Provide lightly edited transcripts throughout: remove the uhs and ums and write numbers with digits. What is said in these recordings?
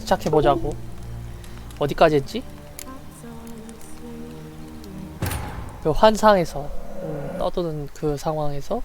시작해보자고. 어디까지 했지? 그 환상에서 떠도는 그 상황에서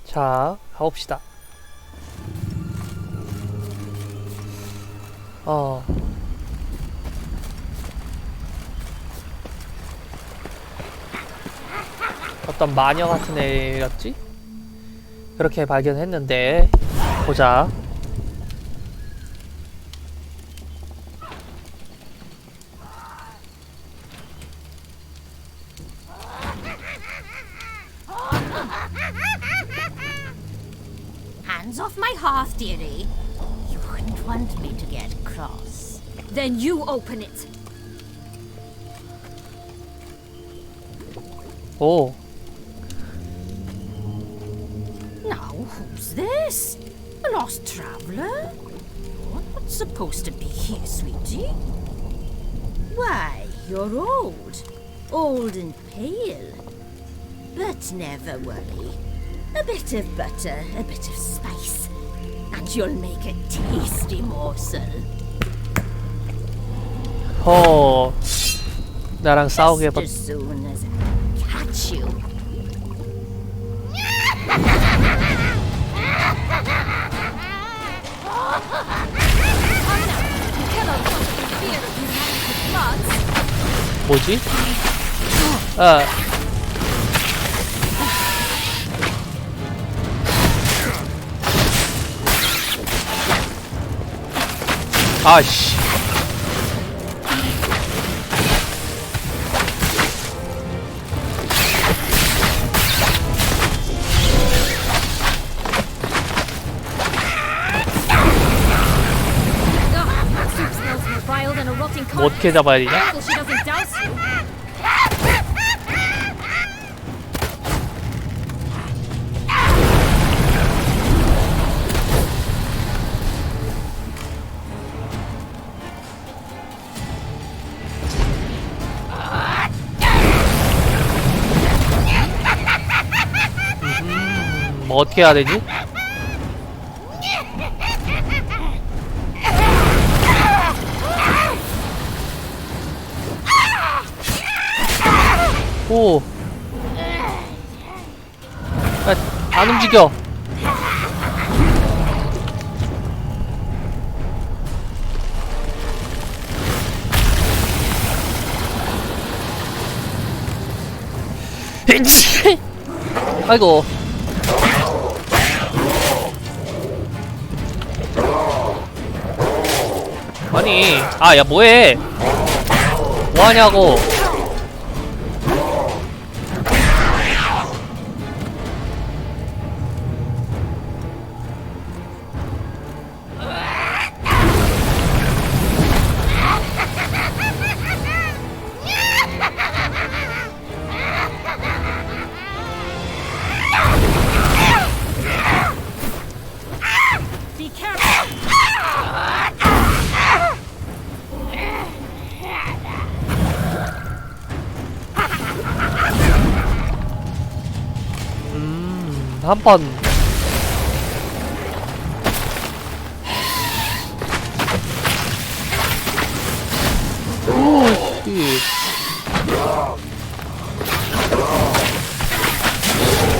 자, 가봅시다. 어떤 마녀 같은 애였지? 그렇게 발견했는데, 보자. Hands off my hearth, dearie. You wouldn't want me to get cross. Then you open it. 오, Now, who's this? A lost traveler? You're not supposed to be here, sweetie. Why, you're old. Old and pale. But never worry. A bit of butter, a bit of spice, and you'll make a tasty morsel. 나랑 싸우게 Just as soon as I catch you. 뭐지? 아씨. 뭐 어떻게 잡아야 되냐? 뭐 어떻게 해야 되지? 오, 안 움직여. 아이고. 아니, 야, 뭐해? 뭐하냐고. Be careful. 한 번. 오씨.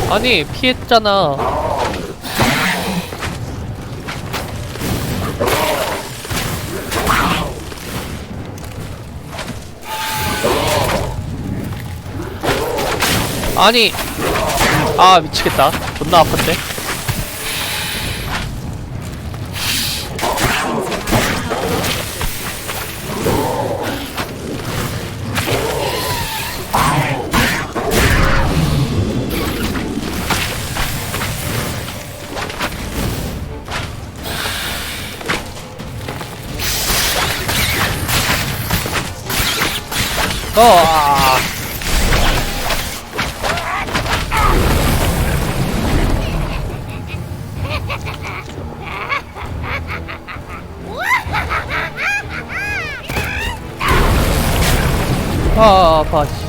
아니, 피했잖아. 아니, 미치겠다. 존나 아픈데. 아. 아, 아파. 씨.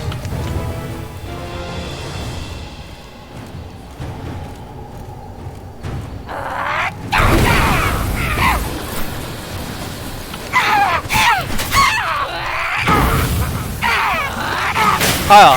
아야.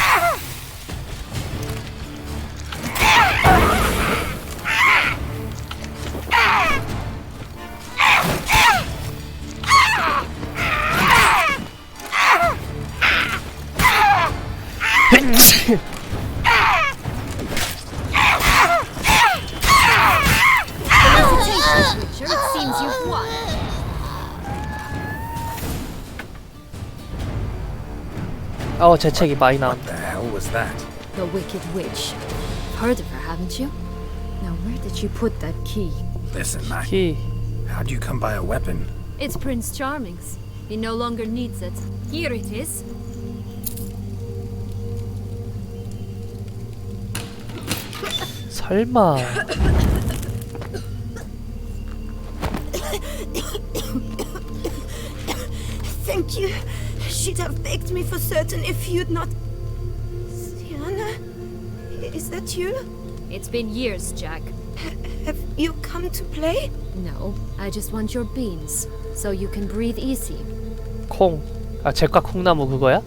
Sure, it seems you've won. 재채기 많이 나온. What the hell was that? The Wicked Witch. Heard of her, haven't you? Now, where did you put that key? Listen, Mac. 키. How'd you come by a weapon? It's Prince Charming's. He no longer needs it. Here it is. 설마. Thank you. She'd have begged me for certain if you'd not. Sienna? Is that you? It's been years, Jack. Have you come to play? No, I just want your beans, so you can breathe easy. 콩. 잭과 콩나무 그거야?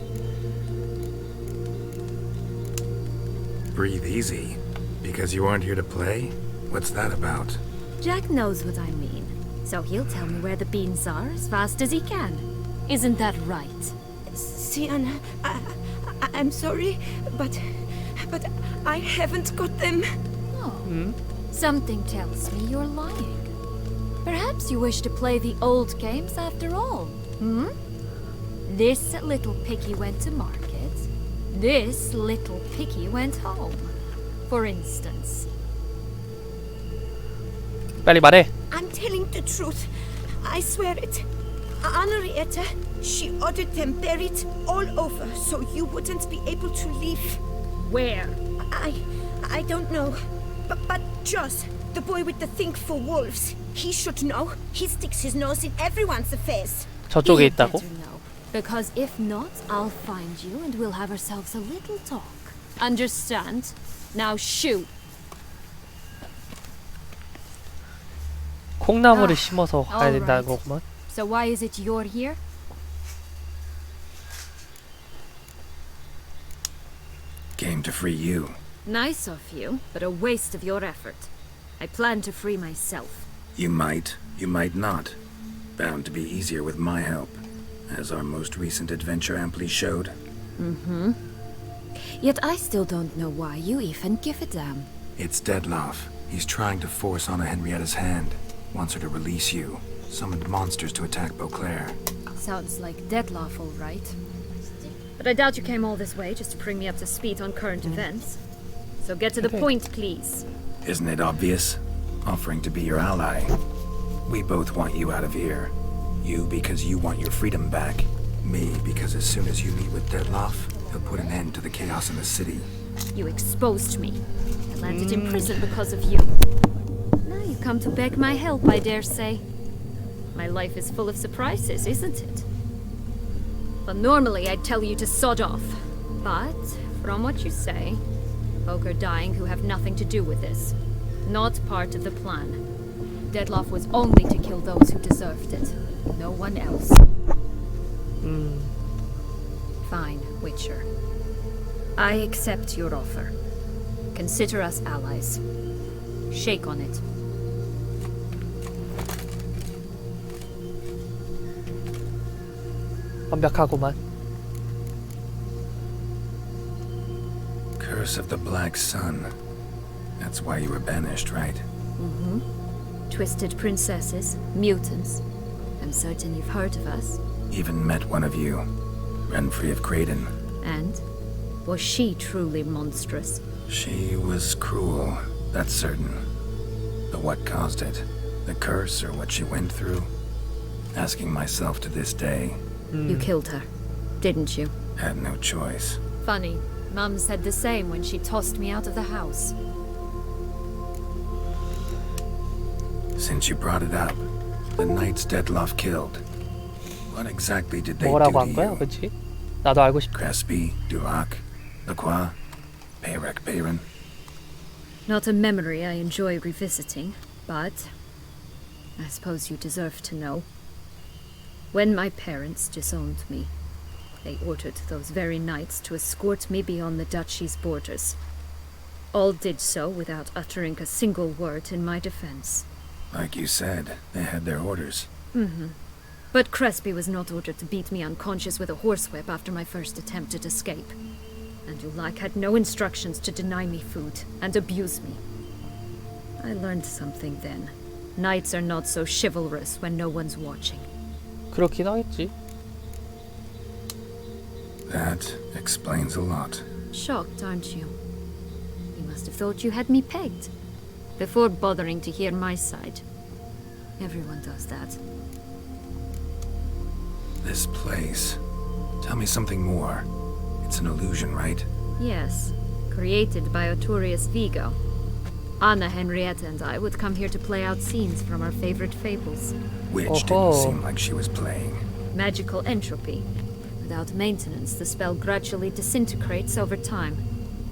Breathe easy. Because you aren't here to play? What's that about? Jack knows what I mean, so he'll tell me where the beans are as fast as he can. Isn't that right? Sienna, I'm sorry, but I haven't got them. Oh. Something tells me you're lying. Perhaps you wish to play the old games after all, hmm? This little piggy went to market. This little piggy went home. For instance. 빨리 말해. I'm telling the truth. I swear it. Henrietta, she ordered them buried all over so you wouldn't be able to leave. Where? I don't know. But Joss, the boy with the thing for wolves, he should know. He sticks his nose in everyone's affairs. 저쪽에 You'd 있다고? better know, because if not, I'll find you and we'll have ourselves a little talk. Understand? Now shoot. 콩나무를 심어서 가야 all 된다는 right. 거구만. So why is it you're here? Came to free you. Nice of you, but a waste of your effort. I plan to free myself. You might not. Bound to be easier with my help, as our most recent adventure amply showed. Yet I still don't know why you even give a damn. It's Detlaf. He's trying to force Anna Henrietta's hand. Wants her to release you. Summoned monsters to attack Beauclair. Sounds like Detlaf, all right. But I doubt you came all this way just to bring me up to speed on current events. So get to the point, please. Isn't it obvious? Offering to be your ally. We both want you out of here. You because you want your freedom back. Me because as soon as you meet with Detlaf, he'll put an end to the chaos in the city. You exposed me. I landed in prison because of you. Now you come to beg my help, I dare say. My life is full of surprises, isn't it? But normally I'd tell you to sod off. But, from what you say, folk are dying who have nothing to do with this. Not part of the plan. Detlaf was only to kill those who deserved it. No one else. Fine, Witcher. I accept your offer. Consider us allies. Shake on it. 완벽하구만. Curse of the Black Sun. That's why you were banished, right? Twisted princesses, mutants. I'm certain you've heard of us. Even met one of you. Renfrey of Craden. And? Was she truly monstrous? She was cruel, that's certain. But what caused it? The curse or what she went through? Asking myself to this day. You killed her, didn't you? Had no choice. Funny. Mum said the same when she tossed me out of the house. Since you brought it up, the knights Dettloff killed. What exactly did they do 뭐라고 to 한 거야, you? 그치? 나도 알고 싶다. Crespi, Duac, Lacroix, Payrek Bayron. Not a memory I enjoy revisiting, but I suppose you deserve to know. When my parents disowned me, they ordered those very knights to escort me beyond the duchy's borders. All did so without uttering a single word in my defense. Like you said, they had their orders. But Crespi was not ordered to beat me unconscious with a horsewhip after my first attempt at escape. And Dulac had no instructions to deny me food and abuse me. I learned something then. Knights are not so chivalrous when no one's watching. 그렇긴 하겠지. That explains a lot. Shocked, aren't you? You must have thought you had me pegged. Before bothering to hear my side. Everyone does that. This place. Tell me something more. It's an illusion, right? Yes, created by Arturius Vigo. Anna, Henrietta, and I would come here to play out scenes from our favorite fables. Which Oh-ho. didn't seem like she was playing. Magical entropy. Without maintenance, the spell gradually disintegrates over time.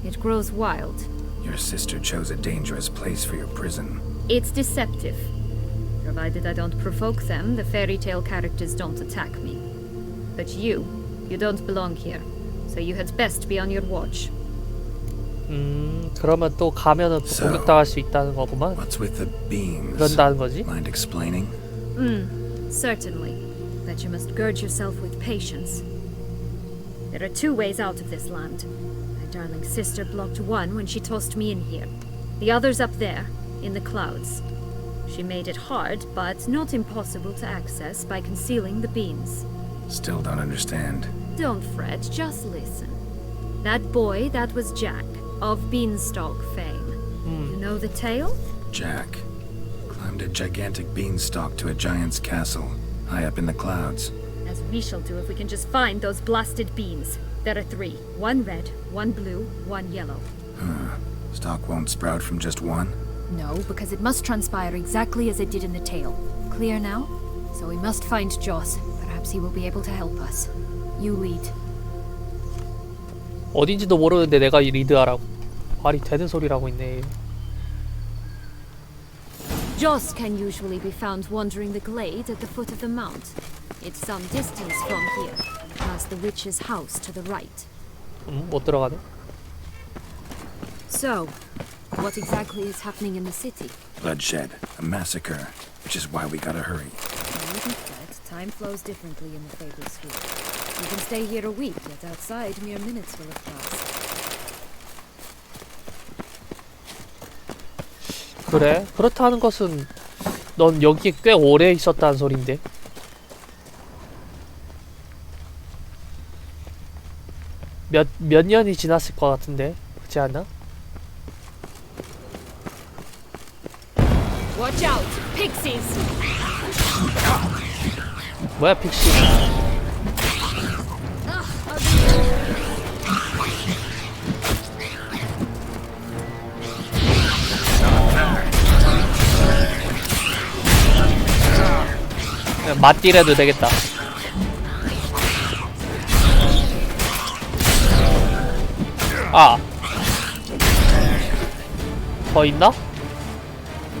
It grows wild. Your sister chose a dangerous place for your prison. It's deceptive. Provided I don't provoke them, the fairy tale characters don't attack me. But you don't belong here. So you had best be on your watch. 그러면 또 가면은 또 So, 공격당할 수 있다는 거구만. What's with the beams? 그런다는 거지? Mind explaining? Certainly. But you must gird yourself with patience. There are two ways out of this land. My darling sister blocked one when she tossed me in here. The other's up there, in the clouds. She made it hard, but not impossible to access by concealing the beams. Still don't understand. Don't fret, just listen. That boy, that was Jack, of Beanstalk fame. You know the tale? Jack climbed a gigantic beanstalk to a giant's castle, high up in the clouds. As we shall do if we can just find those blasted beans. There are 3. 1 red, 1 blue, 1 yellow. Stalk won't sprout from just one? No, because it must transpire exactly as it did in the tale. Clear now? So we must find Joss. Perhaps he will be able to help us. You lead. 어딘지도 모르는데 내가 이 리드하라고. 말이 되는 소리라고 있네. Joss can usually be found wandering the glade at the foot of the mount. It's some distance from here, past the witch's house to the right. 못 들어가네. So, what exactly is happening in the city? Bloodshed, a massacre, which is why we gotta hurry. You needn't fret. Time flows differently in the Fable Sphere. You can stay here a week, yet outside mere minutes will have passed. 그래? 그렇다는 것은 넌 여기에 꽤 오래 있었다는 소린데. 몇 년이 지났을 것 같은데, 그렇지 않나? Watch out! Pixies! 뭐야 픽시? 그냥 맞딜해도 되겠다. 아, 더 있나?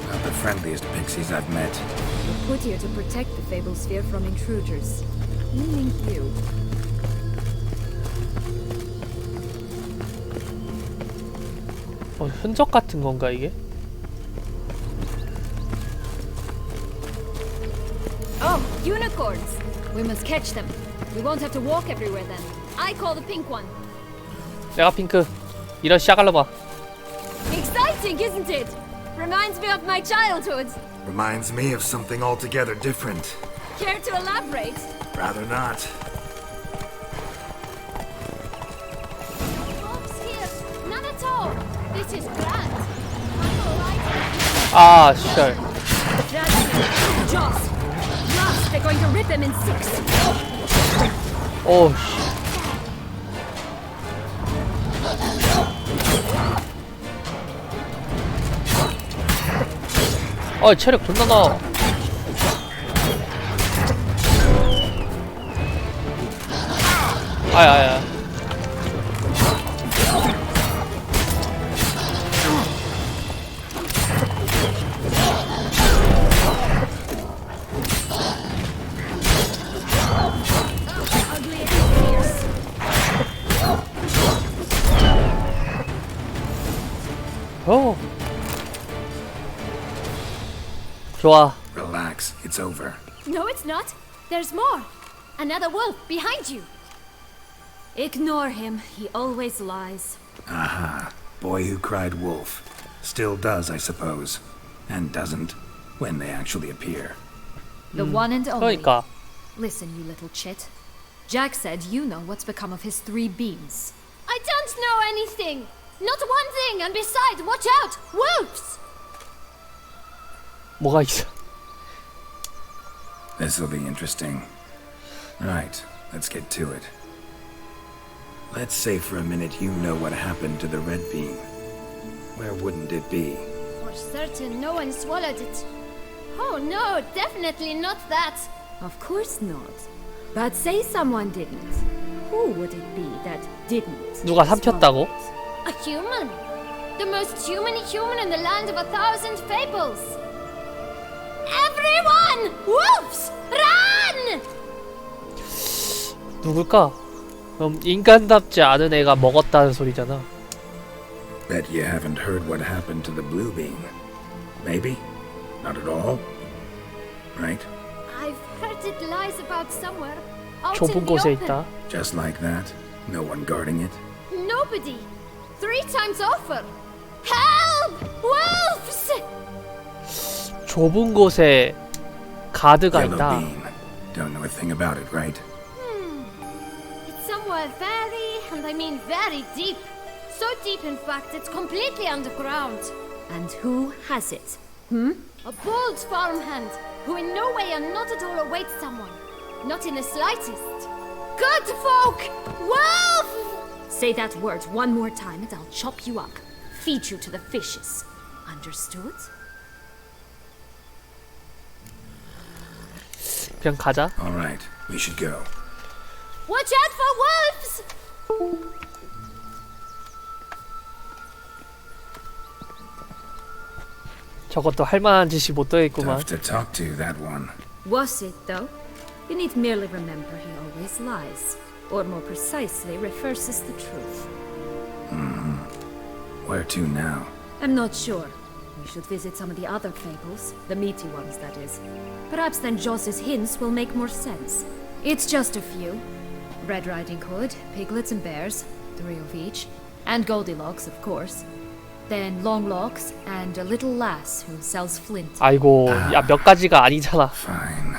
Not the friendliest pixies I've met. Put here to protect the Fable Sphere from intruders. Meaning you. 흔적 같은 건가 이게? Oh, unicorns! We must catch them. We won't have to walk everywhere then. I call the pink one. 내가 핑크. 이런 시작할러봐. Exciting, isn't it? Reminds me of my childhood. Reminds me of something altogether different. Care to elaborate? Rather not. Folks here, none at all. This is grand. I'm alright. 아, 씨. Joss! Blast! They're going to rip him in 6. 오, 씨. 체력 존나 나. 아야야. 오. 좋아. Relax, it's over. No, it's not. There's more. Another wolf behind you. Ignore him. He always lies. Aha. Boy who cried wolf. Still does, I suppose. And doesn't, when they actually appear. The one and only. 그러니까. Listen, you little chit. Jack said you know what's become of his 3 beams. I don't know anything! Not one thing, and besides, watch out! Wolves! 뭐가 있어? This'll be interesting. Right, let's get to it. Let's say for a minute you know what happened to the red beam. Where wouldn't it be? For certain, no one swallowed it. Oh no, definitely not that. Of course not. But say someone didn't. Who would it be that didn't? 누가 삼켰다고? A human. The most human in the land of 1,000 fables. Everyone! Wolves! Run! 누굴까? 그럼 인간답지 않은 애가 먹었다는 소리잖아. Bet you haven't heard what happened to the blue beam. Maybe? Not at all? Right? I've heard it lies about somewhere. Out 좁은 in the 곳에 open. 있다. Just like that? No one guarding it? Nobody. 3 times over. Help! Wolves! 좁은 곳에 가드가 Yellow 있다. beam. Don't know a thing about it, right? It's somewhere very, and I mean very deep. So deep, in fact, it's completely underground. And who has it? A bold farmhand who in no way and not at all awaits someone. Not in the slightest. Good folk! Wolf! Say that word one more time and I'll chop you up. Feed you to the fishes. Understood? 그냥 가자. All right, we should go. Watch out for wolves! 저것도 할만한 짓이 못 되겠구만. Tough to talk to, that one. Was it, though? You need merely remember he always lies. Or more precisely, reverses the truth. Where to now? I'm not sure. We should visit some of the other fables. The meaty ones, that is. Perhaps then Joss's hints will make more sense. It's just a few. Red Riding Hood, piglets and bears, 3 of each. And Goldilocks, of course. Then Longlocks and a little lass who sells flint. 아이고, 야 몇 가지가 아니잖아. Fine.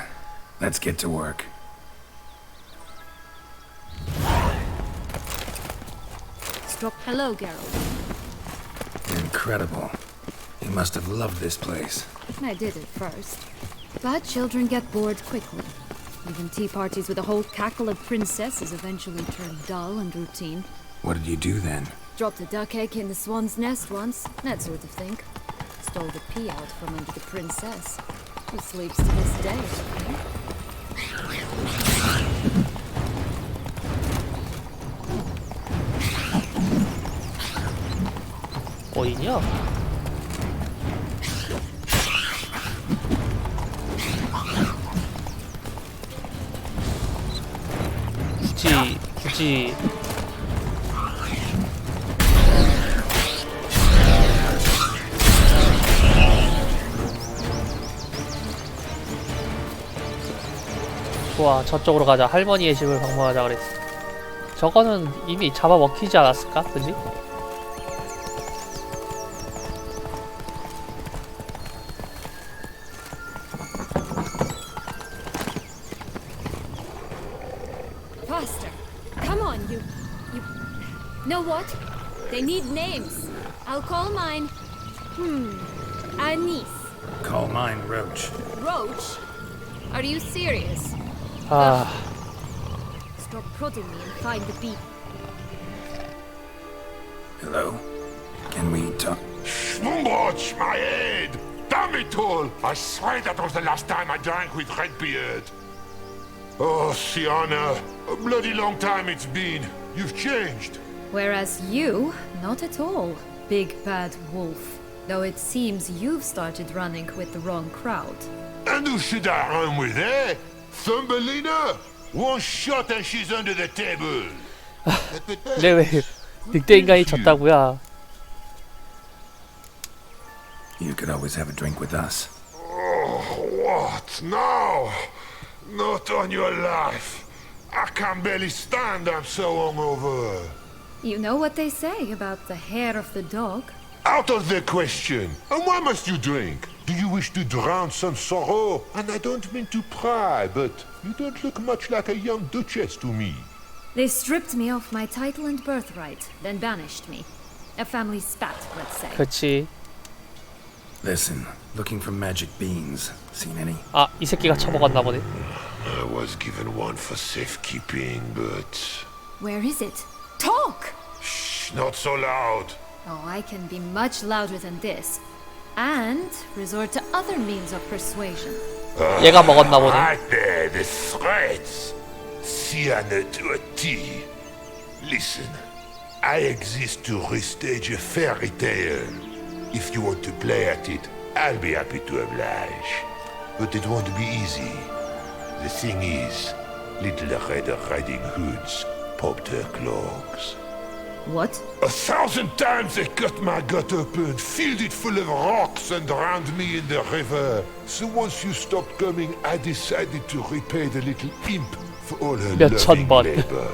Let's get to work. Hello, Geralt. Incredible. You must have loved this place. I did at first. But children get bored quickly. Even tea parties with a whole cackle of princesses eventually turn dull and routine. What did you do then? Dropped a duck egg in the swan's nest once, that sort of thing. Stole the pea out from under the princess. She sleeps to this day, I think. 어디냐? 굳이 좋아, 저쪽으로 가자. 할머니의 집을 방문하자 그랬어. 저거는 이미 잡아먹히지 않았을까? 그지? Faster! Come on, you... Know what? They need names. I'll call mine... Anise. Call mine Roach. Roach? Are you serious? 아, Stop prodding me and find the beat. Hello? Can we talk? Watch my head! Damn it all! I swear that was the last time I drank with Redbeard. Oh, Sienna, a bloody long time it's been. You've changed. Whereas you, not at all, big bad wolf. Though it seems you've started running with the wrong crowd. And who should I run with, eh? Thumbelina? One shot and she's under the table. 근데 왜 늑대 인간이 졌다고야? You could always have a drink with us. Oh, what now? Not on your life. I can barely stand, I'm so hungover. You know what they say about the hair of the dog? Out of the question. And why must you drink? Do you wish to drown some sorrow? And I don't mean to pry, but you don't look much like a young duchess to me. They stripped me of my title and birthright, then banished me. A family spat, let's say. 그렇지. Listen, looking for magic beans. Seen any? 아, 이 새끼가 처먹었나 보네. I was given one for safekeeping, but... Where is it? Talk! Shh, not so loud. Oh, I can be much louder than this. And resort to other means of persuasion. 얘가 먹었나 보네. Right there, the threats. Sienna to a T. Listen, I exist to restage a fairy tale. If you want to play at it, I'll be happy to oblige. But it won't be easy. The thing is, Little Red Riding Hoods popped her clogs. What? 1,000 times they cut my gut open, filled it full of rocks and drowned me in the river. So once you stopped coming, I decided to repay the little imp for all her 몇천 loving 번. labor.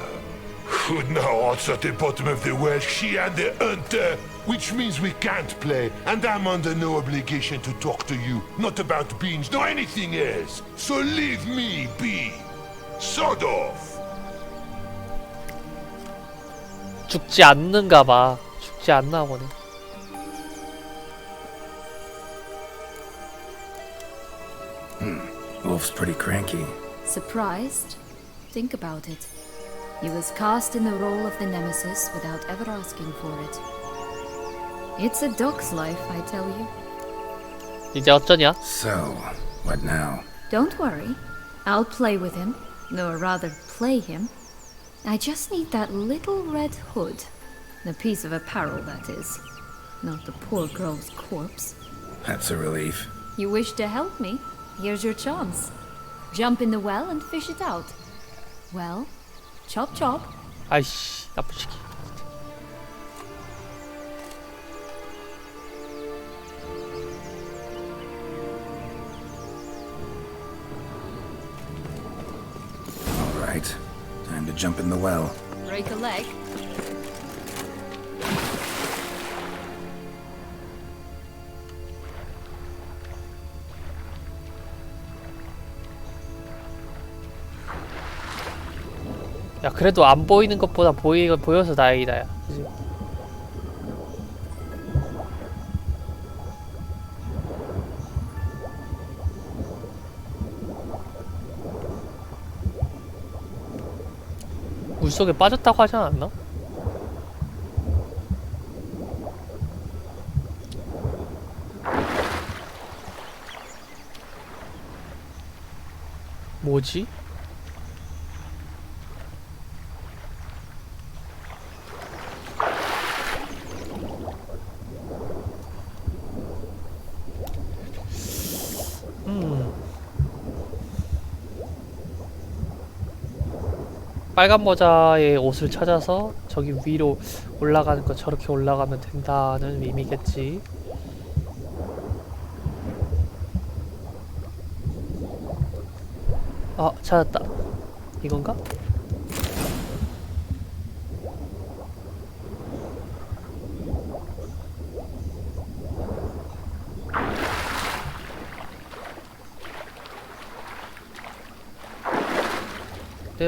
Who now wants at the bottom of the well, she and the hunter, which means we can't play, and I'm under no obligation to talk to you, not about beans, nor anything else. So leave me be. Sod off. 죽지 않는가 봐. 죽지 않나 보네. Wolf's pretty cranky. Surprised? Think about it. He was cast in the role of the nemesis without ever asking for it. It's a dog's life, I tell you. 이제 어쩌냐? So, what now? Don't worry. I'll play with him. Or rather, play him. I just need that little red hood. The piece of apparel, that is. Not the poor girl's corpse. That's a relief. You wish to help me? Here's your chance. Jump in the well and fish it out. Well, chop chop. 아이씨, 나쁜 새끼. All right, time to jump in the well. Break a leg. 야, 그래도 안 보이는 것보다 보여서 다행이다, 야. 그치? 물속에 빠졌다고 하지 않았나? 뭐지? 빨간 모자의 옷을 찾아서 저기 위로 올라가는 거 저렇게 올라가면 된다는 의미겠지. 아, 찾았다. 이건가?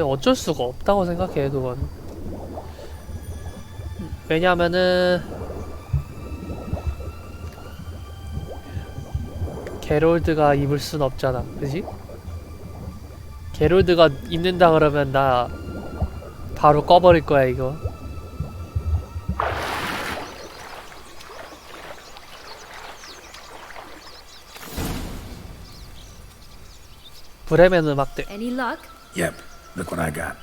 어쩔 수가 없다고 생각해, 그건. 왜냐면은 게롤드가 입을 순 없잖아, 그지? 게롤드가 입는다 그러면 나 바로 꺼버릴 거야, 이거. 브레멘 음악대. Any luck? Yep, look what I got.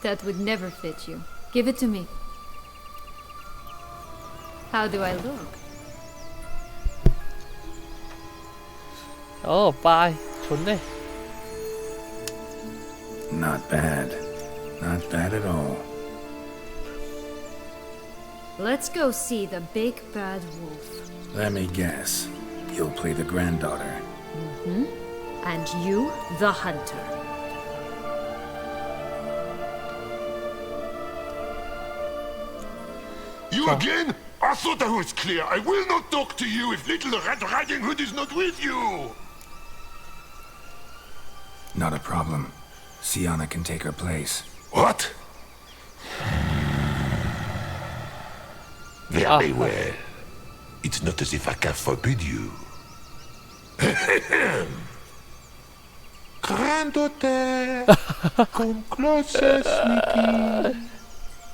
That would never fit you. Give it to me. How do I look? 빠이. 좋네. Not bad. Not bad at all. Let's go see the big bad wolf. Let me guess. You'll play the granddaughter. And you, the hunter. You again? I thought I was clear. I will not talk to you if Little Red Riding Hood is not with you. Not a problem. Sienna can take her place. What? Very well. It's not as if I can forbid you. Granddaughter, come closer, sweetie.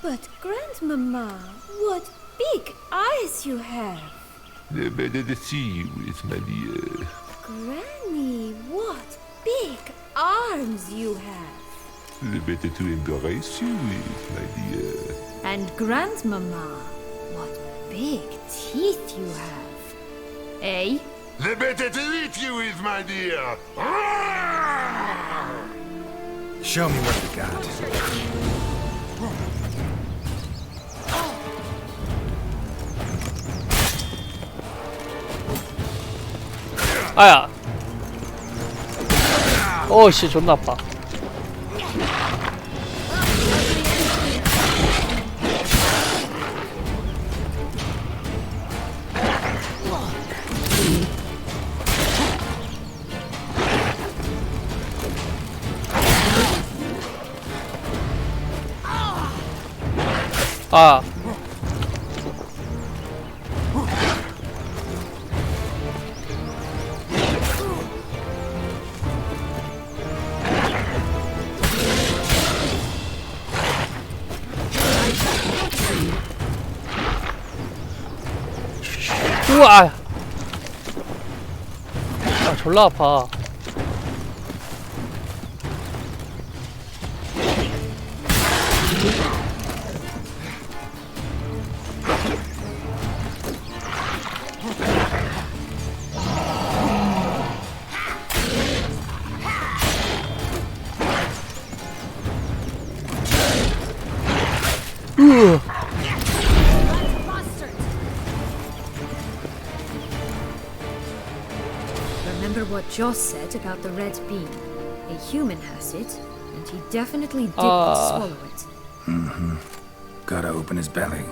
But, Grandmama, what big eyes you have! The better to see you with, my dear. Granny, what big arms you have! The better to embrace you with, my dear. And Grandmama, what big teeth you have. Eh? The better to eat you with, my dear. Show me what you got. 아야. 씨 존나 아파. 아. 우와. 아, 졸라 아파. Remember what Joss said about the red bean. A human has it, and he definitely didn't swallow it. Gotta open his belly.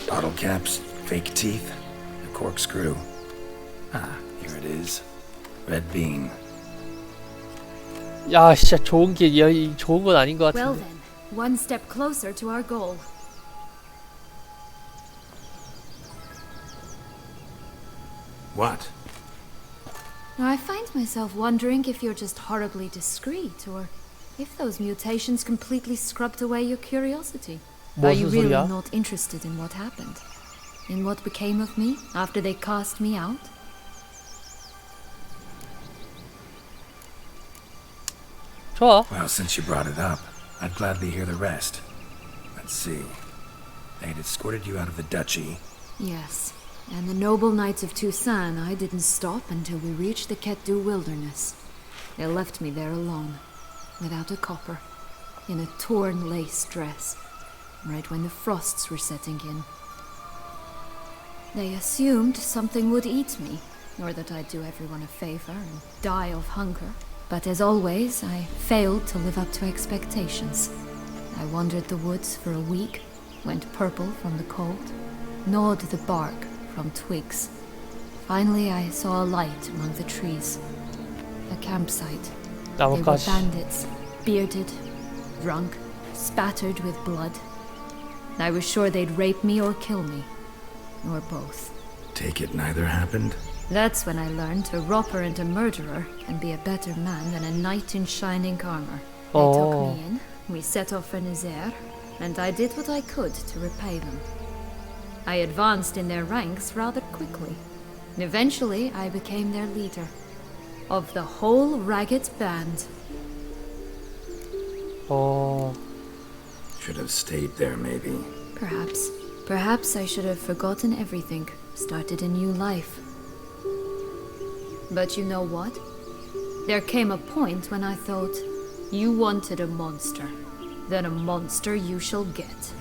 Bottle caps, fake teeth, a corkscrew. Ah, here it is. Red bean. 야, 진짜 좋은 건 아닌 것 Well 같은데. then, one step closer to our goal. What? I find myself wondering if you're just horribly discreet, or if those mutations completely scrubbed away your curiosity. Are you 무슨 really 소리야? not interested in what happened? In what became of me after they cast me out? 좋아. Well, since you brought it up, I'd gladly hear the rest. Let's see. They'd escorted you out of the duchy. Yes, and the noble knights of Toussaint, I didn't stop until we reached the Ketdu wilderness. They left me there alone, without a copper, in a torn lace dress, right when the frosts were setting in. They assumed something would eat me, or that I'd do everyone a favor and die of hunger. But as always, I failed to live up to expectations. I wandered the woods for a week, went purple from the cold, gnawed the bark from twigs. Finally, I saw a light among the trees. A campsite. They were 나뭇가지. bandits, bearded, drunk, spattered with blood. I was sure they'd rape me or kill me, or both. Take it neither happened? That's when I learned a robber and a murderer can be a better man than a knight in shining armor. They took me in, we set off for Nazaire, and I did what I could to repay them. I advanced in their ranks rather quickly. Eventually, I became their leader. Of the whole ragged band. Should have stayed there, maybe. Perhaps. Perhaps I should have forgotten everything, started a new life. But you know what? There came a point when I thought, you wanted a monster. Then a monster you shall get.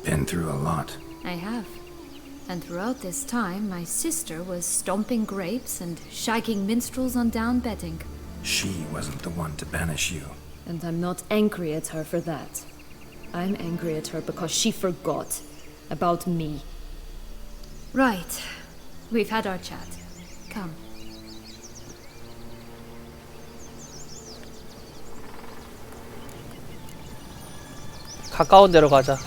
Been through a lot. I have. And throughout this time, my sister was stomping grapes and shagging minstrels on down bedding. She wasn't the one to banish you. And I'm not angry at her for that. I'm angry at her because she forgot about me. Right. We've had our chat. Come. 가까운 데로 가자.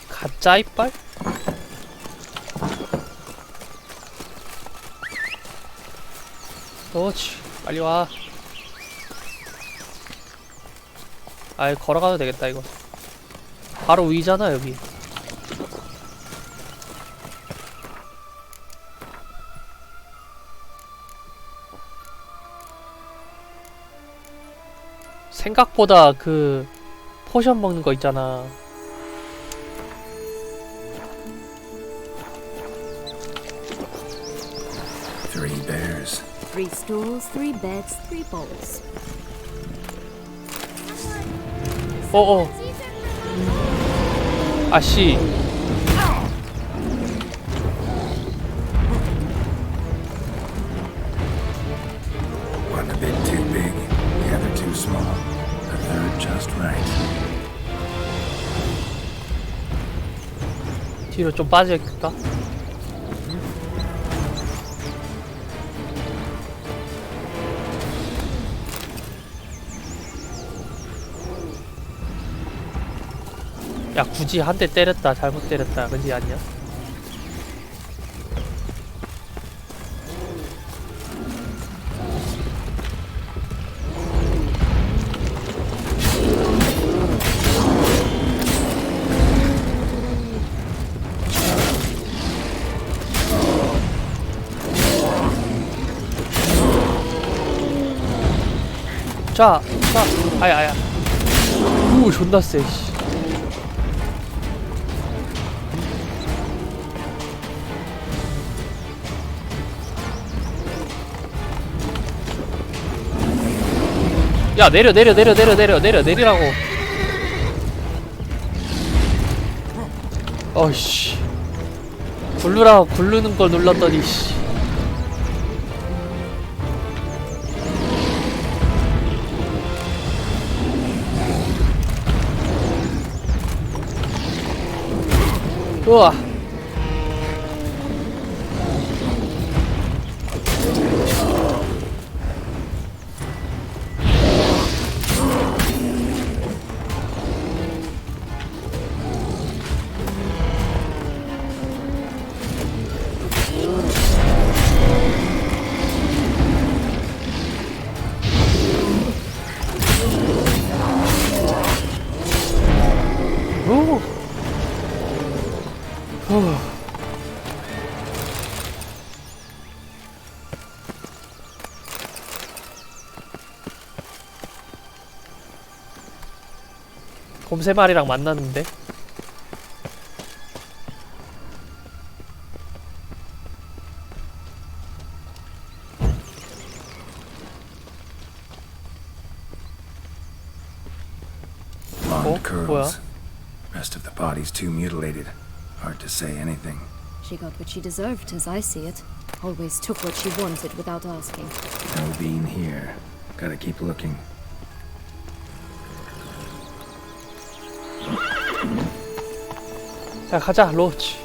가짜 이빨? 그렇지. 빨리 와. 아이, 걸어가도 되겠다 이거. 바로 위잖아 여기. 생각보다 그 포션 먹는 거 있잖아. Three bears. 3 stools, 3 beds, 3 bowls. 아씨. One a bit too big, the other too small. The third just right. 뒤로 좀 빠져 있을까? 야, 굳이 한 대 때렸다 잘못 때렸다 그지 아니야? 자, 아야. 우, 존나 세. 씨. 야, 내리라고. 어이씨. 굴르는 걸 눌렀더니, 씨. 우와. 곰 3마리랑 만났는데? Blonde 뭐야? curls. Rest of the body's too mutilated. Hard to say anything. She got what she deserved, as I see it. Always took what she wanted without asking. No bean here. Gotta keep looking. 자, 가자, 로치.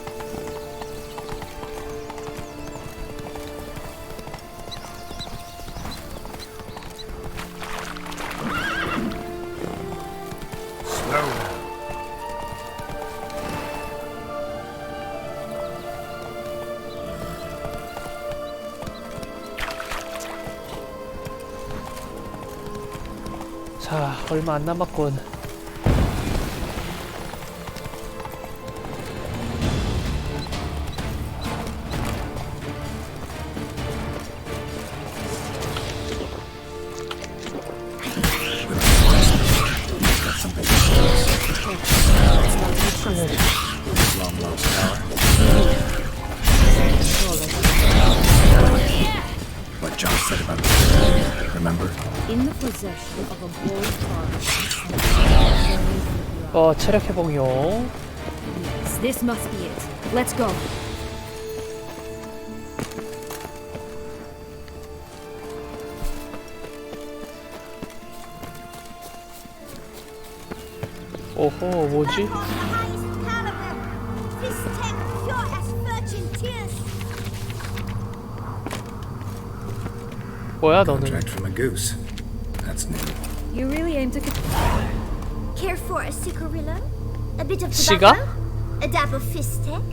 자, 얼마 안 남았군. What John said about the remember? In the possession of a bold farm. 체력 회복용. Yes, this must be it. Let's go. 오호, 뭐지? 뭐야, 너는? Contract from a goose. That's new. You really aim to Care for a cigarillo? A bit of Cigar? tobacco? A dab of fistek?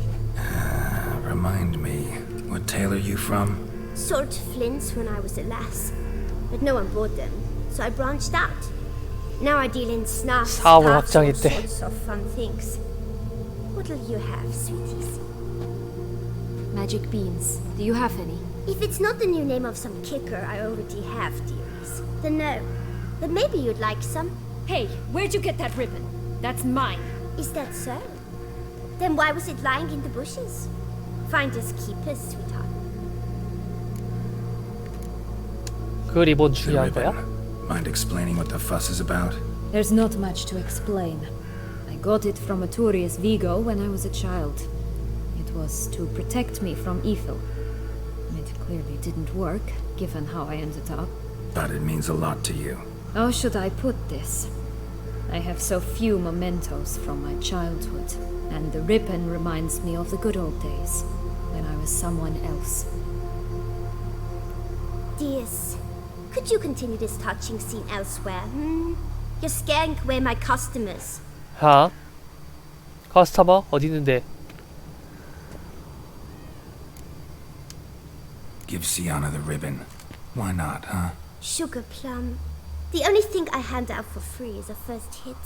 Remind me, what tale are you from? Sold flints when I was a lass, but no one bought them, so I branched out. Now I deal in snuff, 사업을 scarves, all 확장했대. sorts of fun things. What'll you have, sweeties? magic beans. Do you have any? If it's not the new name of some kicker I already have, dearies, then no. But maybe you'd like some. Hey, where'd you get that ribbon? That's mine. Is that so? Then why was it lying in the bushes? Finders keepers, sweetheart. 그 리본 The 중요한 거야? ribbon. Mind explaining what the fuss is about? There's not much to explain. I got it from a Turius Vigo when I was a child. It was to protect me from evil. It clearly didn't work, given how I ended up. But it means a lot to you. How should I put this? I have so few mementos from my childhood, and the ribbon reminds me of the good old days, when I was someone else. Dears, could you continue this touching scene elsewhere? You're scaring away my customers. 하? 커스터머? 어디 있는데? Give Sienna the ribbon. Why not, huh? Sugar plum. The only thing I hand out for free is a first hit.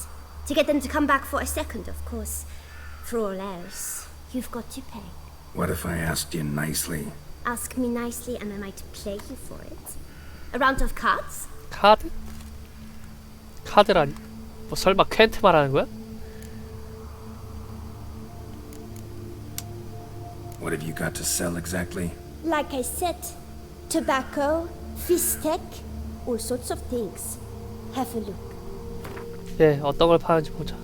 To get them to come back for a second, of course. For all else, you've got to pay. What if I asked you nicely? Ask me nicely and I might play you for it. A round of cards? 카드? 카드라니? 뭐 설마 퀸트 말하는 거야? What have you got to sell exactly? Like I said, tobacco, fistek, all sorts of things. Have a look. 예, 어떤 걸 파는지 보자.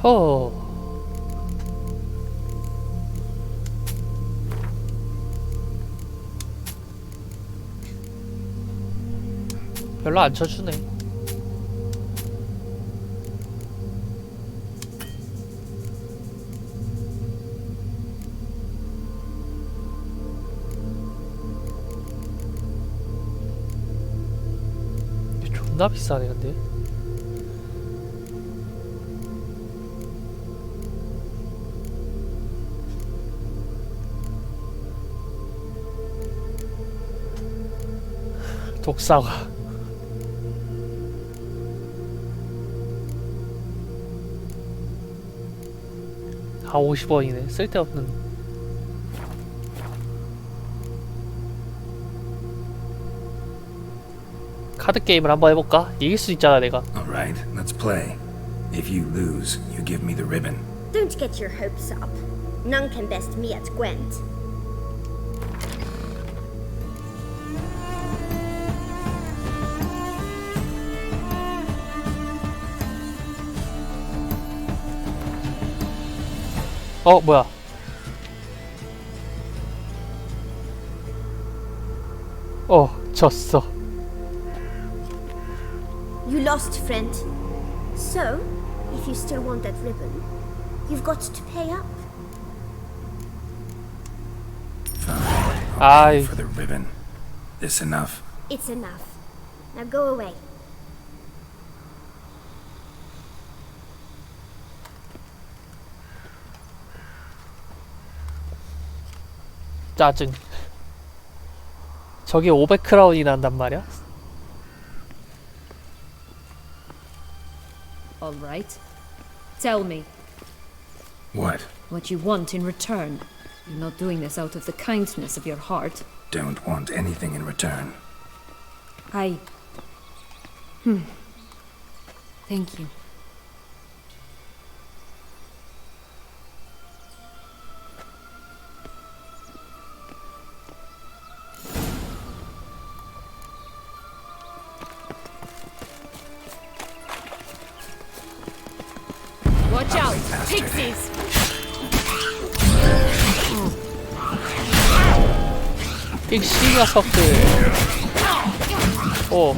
허. 별로 안 쳐주네. 이게 존나 비싸네 근데. 독사과. 아 50원이네. 쓸데없는. 카드 게임을 한번 해볼까? 이길 수 있잖아 내가. Alright, let's play. If you lose, you give me the ribbon. Don't get your hopes up. None can best me at Gwent. 뭐야? 졌어. You lost, friend. So, if you still want that ribbon, you've got to pay up. Fine. Aye. For the ribbon. This enough? It's enough. Now go away. 짜증. 저게 500크라운이 난단 말이야? All right. Tell me What? what you want in return. You're not doing this out of the kindness of your heart. Don't want anything in return. Thank you. Watch out! Pixies! 픽시 녀석들. 오.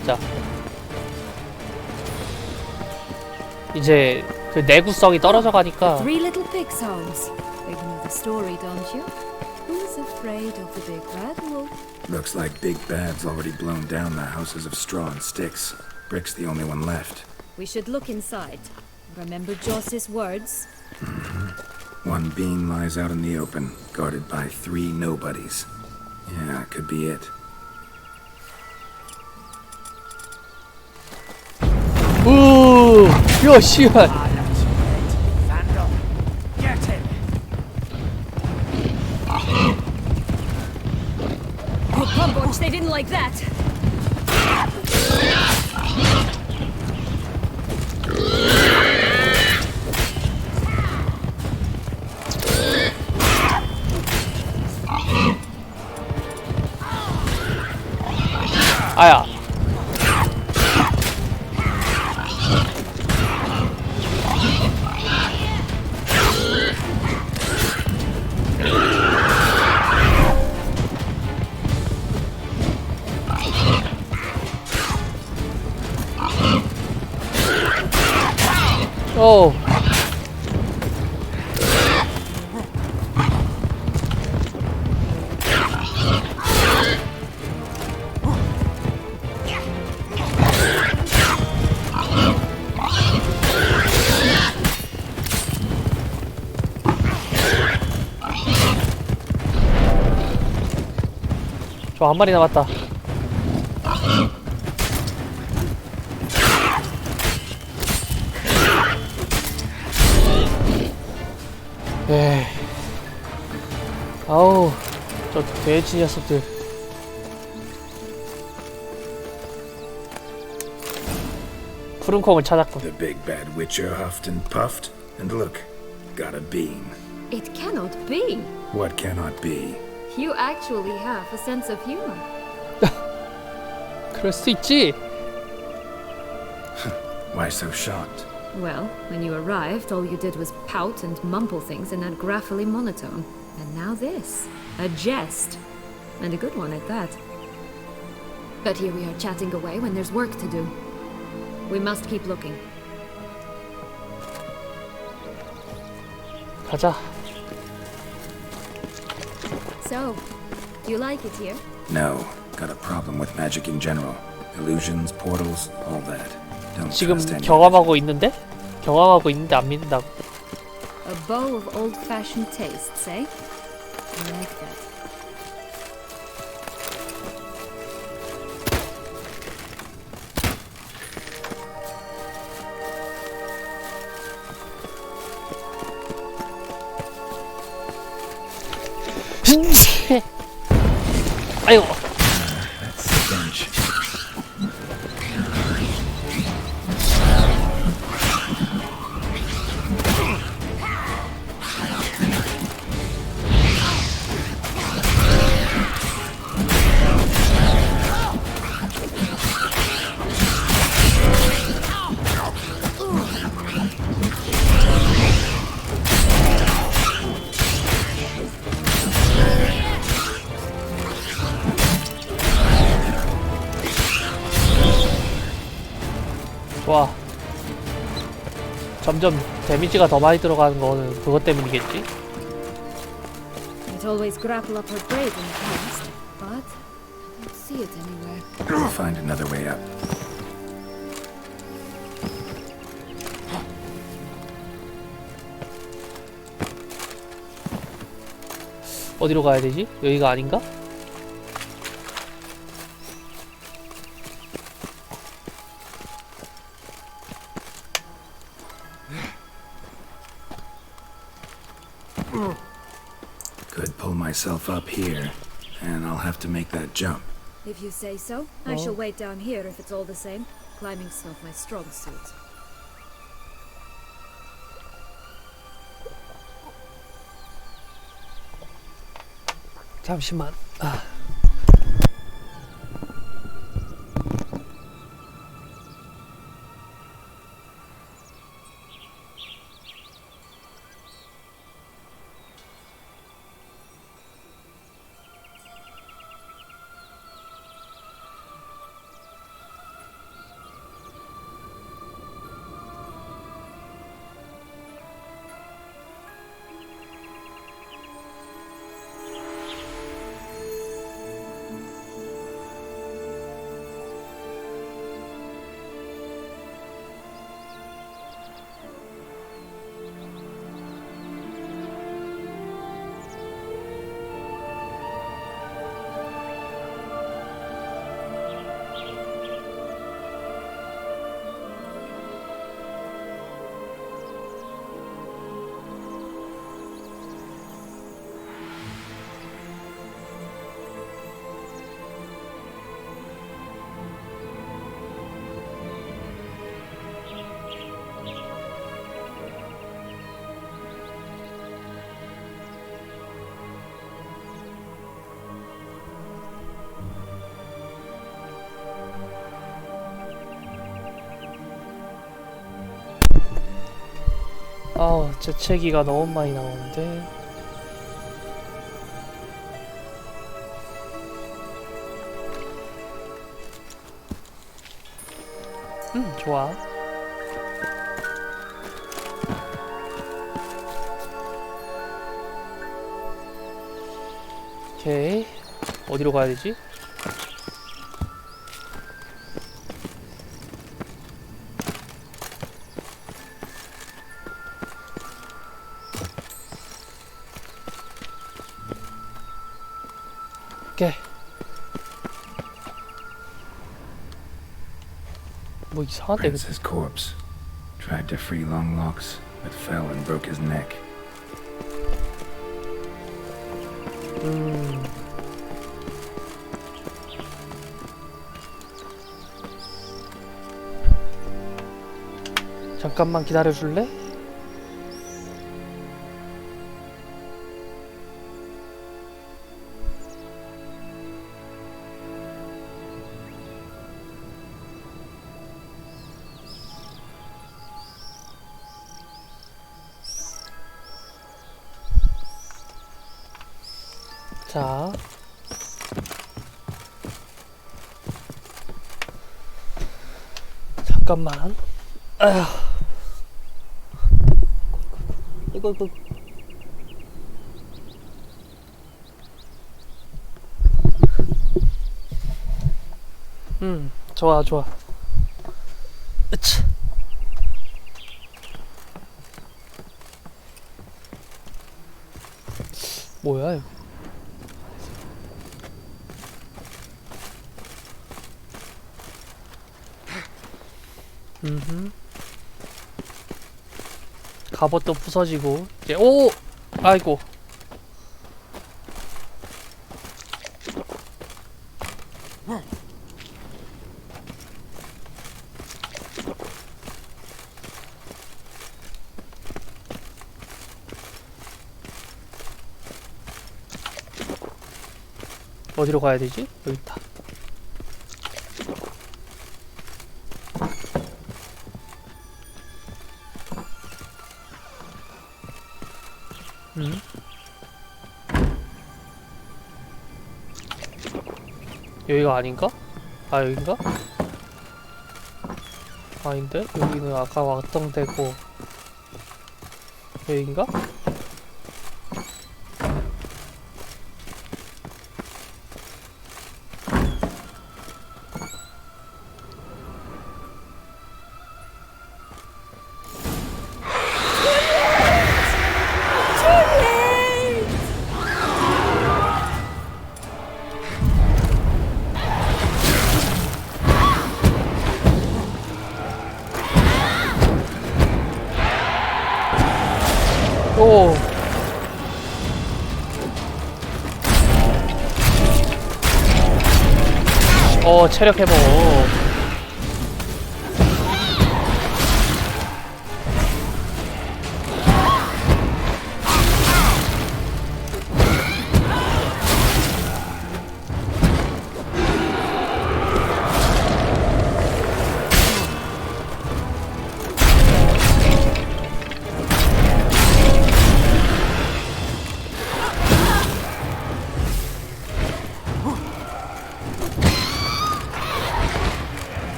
자. 이제 그 내구성이 떨어져 가니까 Three little pig's homes. You know the story, don't you? Who's afraid of the big bad wolf? Looks like Big Bad's already blown down the houses of straw and sticks. Brick's the only one left. We should look inside. Remember Joss's words? One beam lies out in the open, guarded by 3 nobodies. Yeah, could be it. 우! 야, 씨발. Oh, Pumboch, they didn't like that. 아야. 오. 저 한 마리 남았다. 에이. 아우, 저 돼지 녀석들. 푸른 콩을 찾았군. The big bad witcher huffed and puffed, and look, got a beam. It cannot be. What cannot be? You actually have a sense of humor. 그럴 수 있지. Why so shocked? Well, when you arrived, all you did was pout and mumble things in that graphily monotone. And now this. A jest. And a good one at that. But here we are chatting away when there's work to do. We must keep looking. 가자. So, do you like it here? No, got a problem with magic in general. Illusions, portals, all that. Don't 지금 trust any of it. 경험하고 있는데? 경험하고 있는데 안 믿는다고. A bow of old-fashioned tastes, eh? I like that. 아이고. That's the bench. 좋아. 점점 데미지가 더 많이 들어가는 거는 그것 때문이겠지? Might always grapple up her brave in the past, but Don't see it anywhere. We'll find another way up. 어디로 가야 되지? 여기가 아닌가? Could pull myself up here, and I'll have to make that jump. If you say so, I shall wait down here if it's all the same. Climbing's not my strong suit. 잠시만. 아. 아우, 재채기가 너무 많이 나오는데. 좋아. 오케이. 어디로 가야 되지? 오케이. 뭐 이상한데. Prince's corpse. Tried to free Longlocks, but fell and broke his neck. 잠깐만 기다려줄래? 자, 잠깐만. 아휴. 이거. 좋아. 으치. 뭐야 이거? 갑옷도 부서지고 이제 오! 아이고. 어디로 가야 되지? 여기 있다. 여기가 아닌가? 아, 여긴가? 아닌데? 여기는 아까 왔던 데고 여긴가? 오. 체력 회복.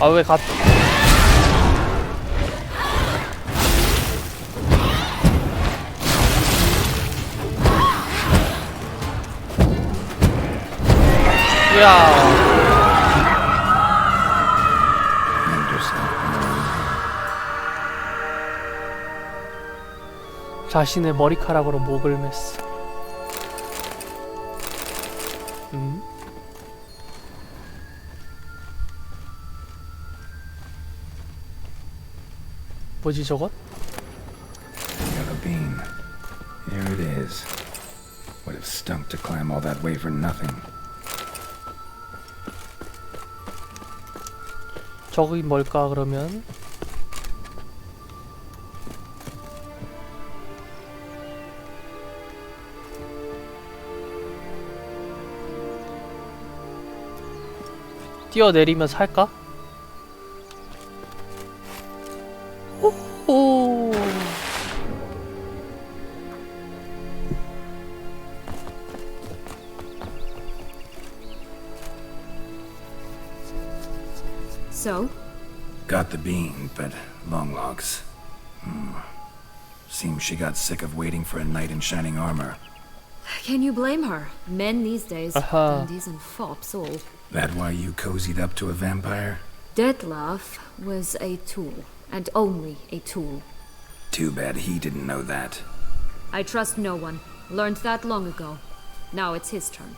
아, 왜 가? 야. 자신의 머리카락으로 목을 맸어. 뭐지 저건? Got a beam. Here it is. Would have stunk to climb all that way for nothing. 저기 뭘까 그러면? 뛰어내리면 살까? 오. So? Got the beam, but long logs. Seems she got sick of waiting for a knight in shining armor. Can you blame her? Men these days, dandies and fops all. That why you cozied up to a vampire? Detlef was a tool, and only a tool. Too bad he didn't know that. I trust no one. Learned that long ago. Now it's his turn.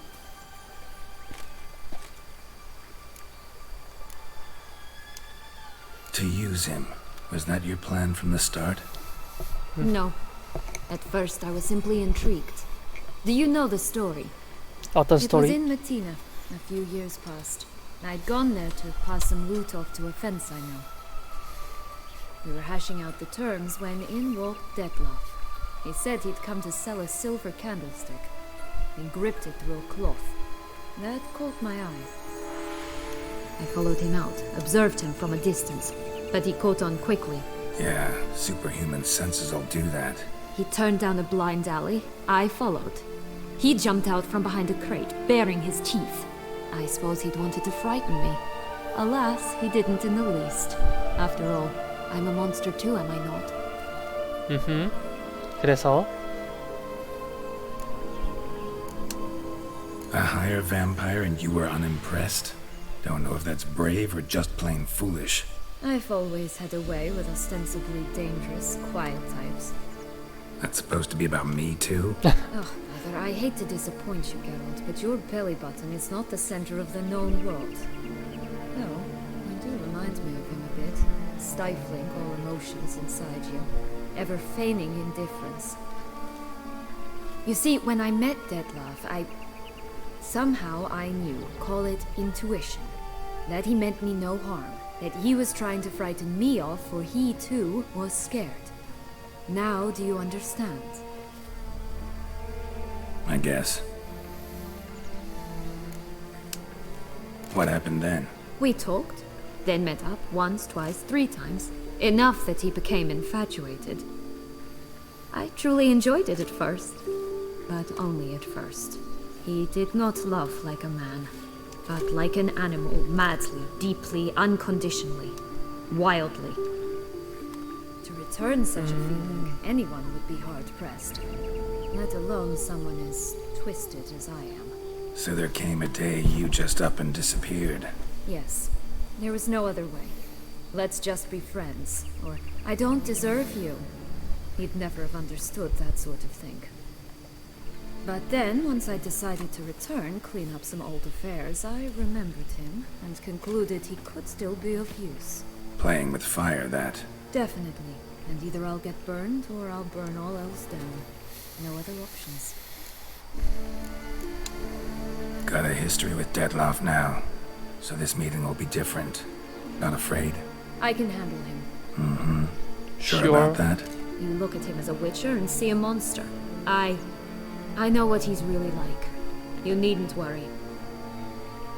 To use him. Was that your plan from the start? No. At first I was simply intrigued. Do you know the story? 어떤 It was 스토리? in Messina, a few years past. I'd gone there to pass some loot off to a fence I know. We were hashing out the terms when in walked Detlef. He said he'd come to sell a silver candlestick. He gripped it through a cloth. That caught my eye. I followed him out, observed him from a distance, but he caught on quickly. Yeah, superhuman senses will do that. He turned down a blind alley. I followed. He jumped out from behind a crate, baring his teeth. I suppose he'd wanted to frighten me. Alas, he didn't in the least. After all, I'm a monster too, am I not? 그래서 A higher vampire and you were unimpressed? Don't know if that's brave or just plain foolish. I've always had a way with ostensibly dangerous, quiet types. That's supposed to be about me too? Oh, Mother, I hate to disappoint you, Geralt, but your belly button is not the center of the known world. No, you do remind me of him a bit, stifling all emotions inside you, ever feigning indifference. You see, when I met Detlef, somehow I knew, call it intuition, that he meant me no harm, that he was trying to frighten me off, for he too was scared. Now do you understand? I guess. What happened then? We talked, then met up once, twice, 3 times. Enough that he became infatuated. I truly enjoyed it at first, but only at first. He did not love like a man, but like an animal, madly, deeply, unconditionally, wildly. To return such a feeling, anyone would be hard-pressed, let alone someone as twisted as I am. So there came a day you just up and disappeared. Yes, there was no other way. Let's just be friends, or I don't deserve you. He'd never have understood that sort of thing. But then, once I decided to return, clean up some old affairs, I remembered him and concluded he could still be of use. Playing with fire, that. Definitely. And either I'll get burned or I'll burn all else down. other options. Got a history with Dettlaff now, so this meeting will be different. Not afraid? I can handle him. Sure Sure. about that? You look at him as a witcher and see a monster. I know what he's really like. You needn't worry.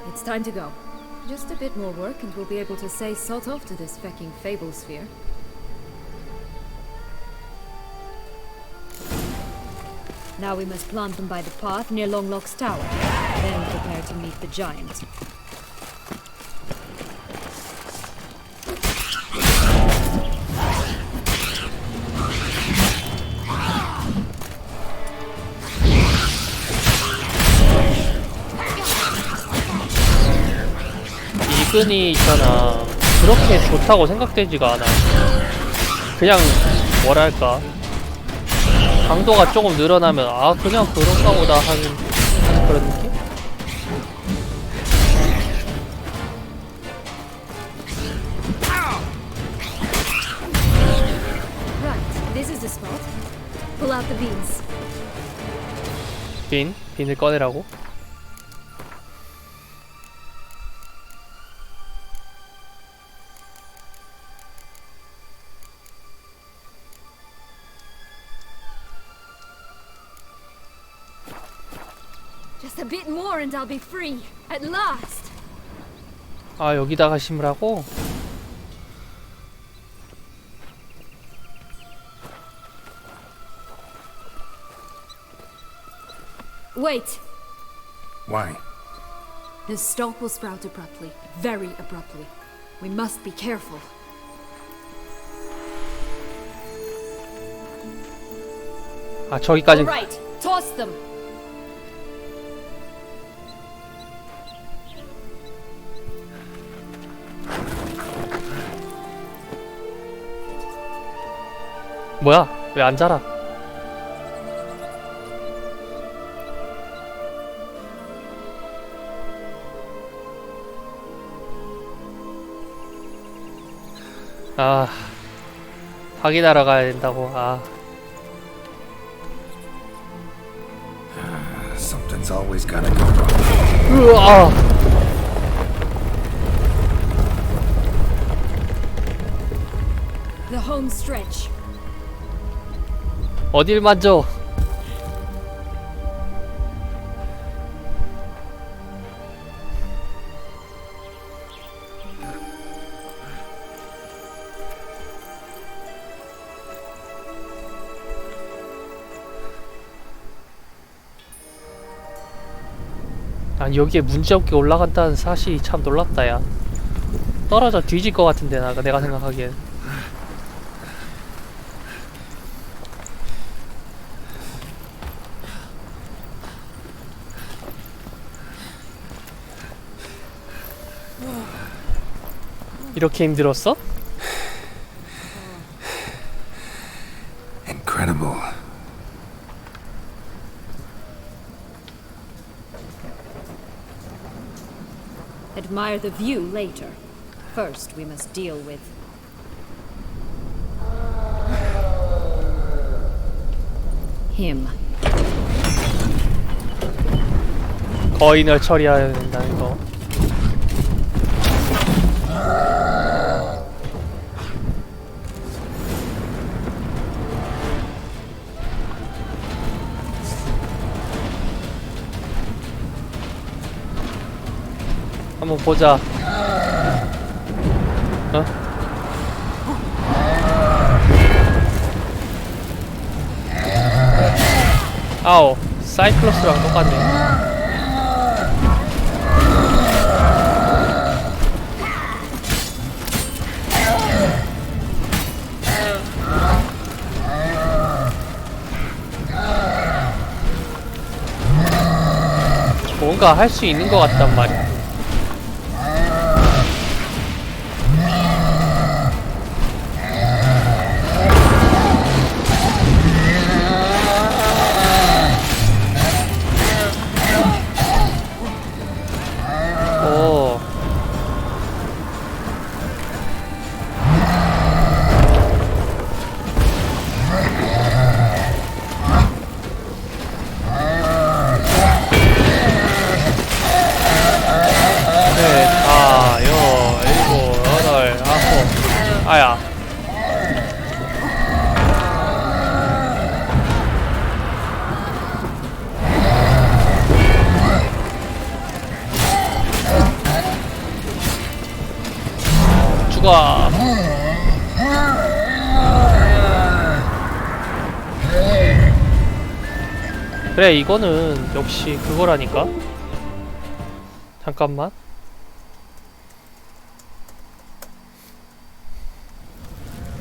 It's time to go. Just a bit more work and we'll be able to say salt off to this fecking fable sphere. Now we must plant them by the path near Longlock's tower. Then prepare to meet the giant. 이근이 있잖아. 그렇게 좋다고 생각되지가 않아. 그냥 뭐랄까, 강도가 조금 늘어나면 아 그냥 그런가 보다 하는 그런 느낌? Right, this is the spot. Pull out the beans. 빈을 꺼내라고? Just a bit more and I'll be free. At last. 아 여기다가 심으라고? Wait. Why? The stalk will sprout abruptly. Very abruptly. We must be careful. 아 저기까지. Alright, toss them. 뭐야? 왜 안 자라? 아, 확인하러 가야 된다고. 아, Something's always gotta go wrong. 으아. The home stretch. 어딜 만져? 아니 여기에 문제없게 올라간다는 사실이 참 놀랍다 야. 떨어져 뒤질 것 같은데 내가 생각하기엔. 이렇게 힘들었어? Incredible. Admire the view later. First, we must deal with him. 거인을 처리해야 된다는 거. 한번 보자. 어? 아오, 사이클로스랑 똑같네. 뭔가 할 수 있는 것 같단 말이야. 오. 죽어. 그래, 이거는 역시 그거라니까. 잠깐만.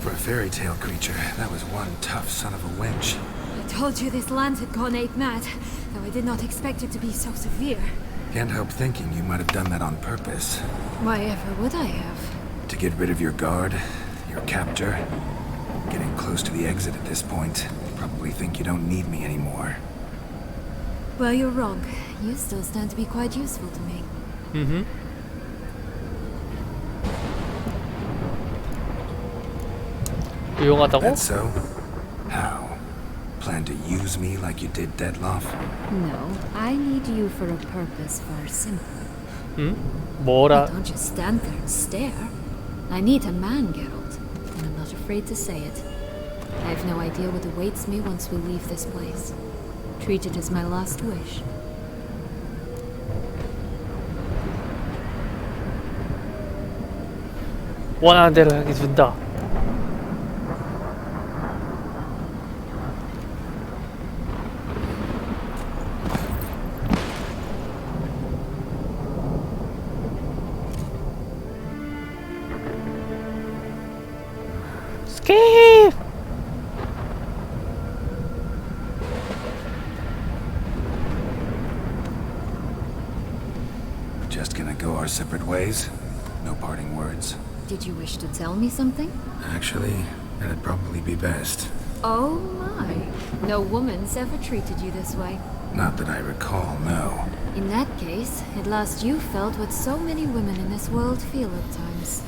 For a fairy tale creature, that was one tough son of a wench. I told you this land had gone ape mad, though I did not expect it to be so severe. Can't help thinking you might have done that on purpose. Why ever would I have? To get rid of your guard, your captor. Getting close to the exit at this point. Probably think you don't need me anymore. Well, you're wrong. You still stand to be quite useful to me. 유용하다고? That's so? How? Plan to use me like you did Dettloff? No, I need you for a purpose far simpler. 뭐라? Don't just stand there and stare. I need a man, Geralt, and I'm not afraid to say it. I have no idea what awaits me once we leave this place. Treat it as my last wish. 원하는 대로 하게 준다. 스킵! Just gonna go our separate ways? No parting words? Did you wish to tell me something? Actually, that'd probably be best. Oh my. No woman's ever treated you this way. Not that I recall, no. In that case, at last you felt what so many women in this world feel at times.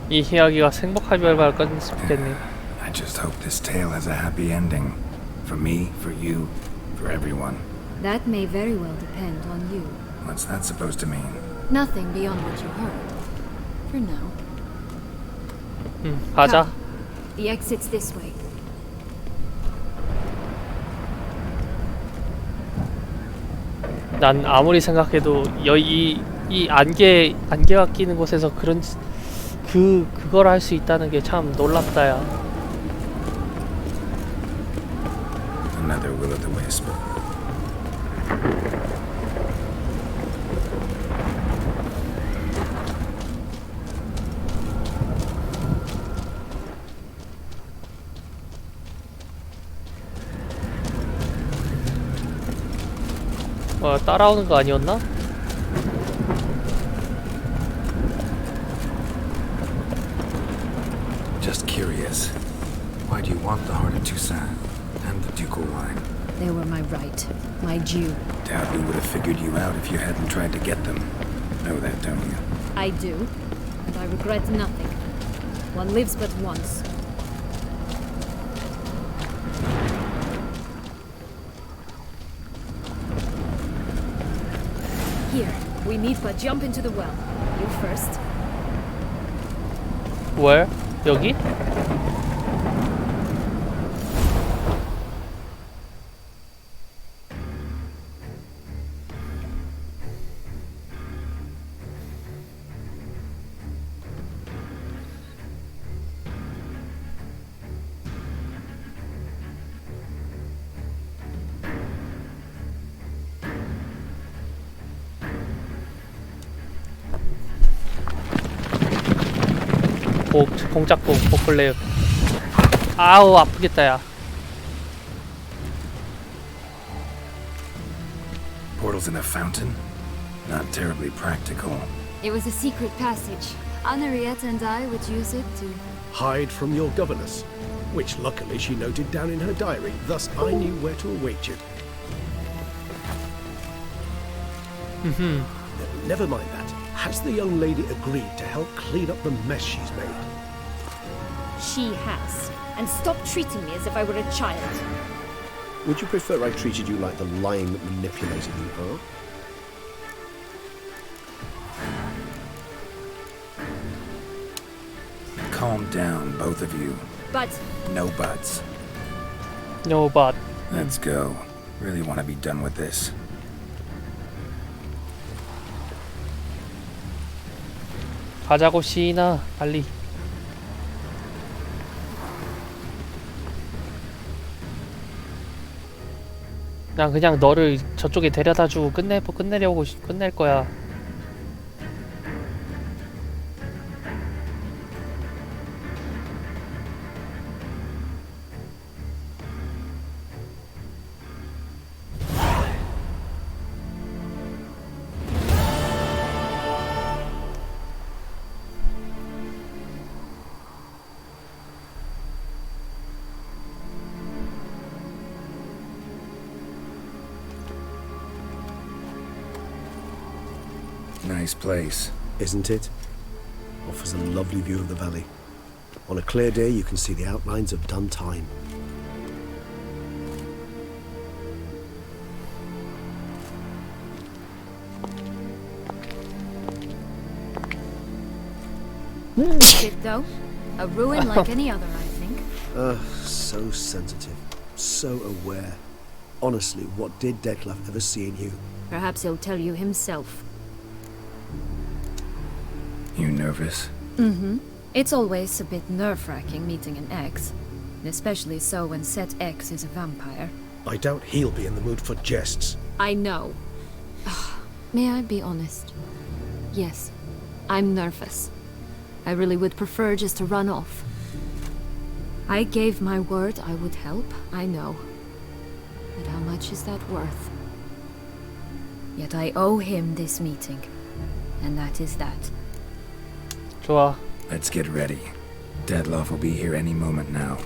이 이야기가 행복한 결과를 끝냈으면 좋겠네. I just hope this tale has a happy ending. For me, for you, for everyone. That may very well depend on you. What's that supposed to mean? Nothing beyond what you heard. For now. 가자. Come. The exit's this way. 난 아무리 생각해도 이 안개가 끼는 곳에서 그걸 할 수 있다는 게 참 놀랍다야. Another will-o'-the-wisp. 따라오는 거 아니었나? Just curious. Why do you want the heart of Toussaint and the ducal wine? They were my right, my due. Doubt we would have figured you out if you hadn't tried to get them. Know that, don't you? I do, and I regret nothing. One lives but once. Here, we need but jump into the well. You first. Where? 여기? 공작고 보클레어. 아우 아프겠다 야. Portals in a fountain? Not terribly practical. It was a secret passage. Henriette and I would use it to... hide from your governess, which luckily she noted down in her diary, thus I knew where to await you. Never mind that. Has the young lady agreed to help clean up the mess she's made? She has. And stop treating me as if I were a child. Would you prefer I treated you like the lying, manipulating you are? Calm down, both of you. But... No buts. No but. Let's go. Really want to be done with this. 가자고 시인아 빨리. 난 그냥 너를 저쪽에 데려다주고 끝낼 거야. Nice place. Isn't it? Offers a lovely view of the valley. On a clear day, you can see the outlines of done time. It though? A ruin like any other, I think. So sensitive. So aware. Honestly, what did Detlef ever see in you? Perhaps he'll tell you himself. You nervous? Mm-hmm. It's always a bit nerve-wracking meeting an ex. Especially so when said ex is a vampire. I doubt he'll be in the mood for jests. I know. May I be honest? Yes, I'm nervous. I really would prefer just to run off. I gave my word I would help, I know. But how much is that worth? Yet I owe him this meeting. And that is that. 좋아. Let's get ready. Detlef will be here any moment now.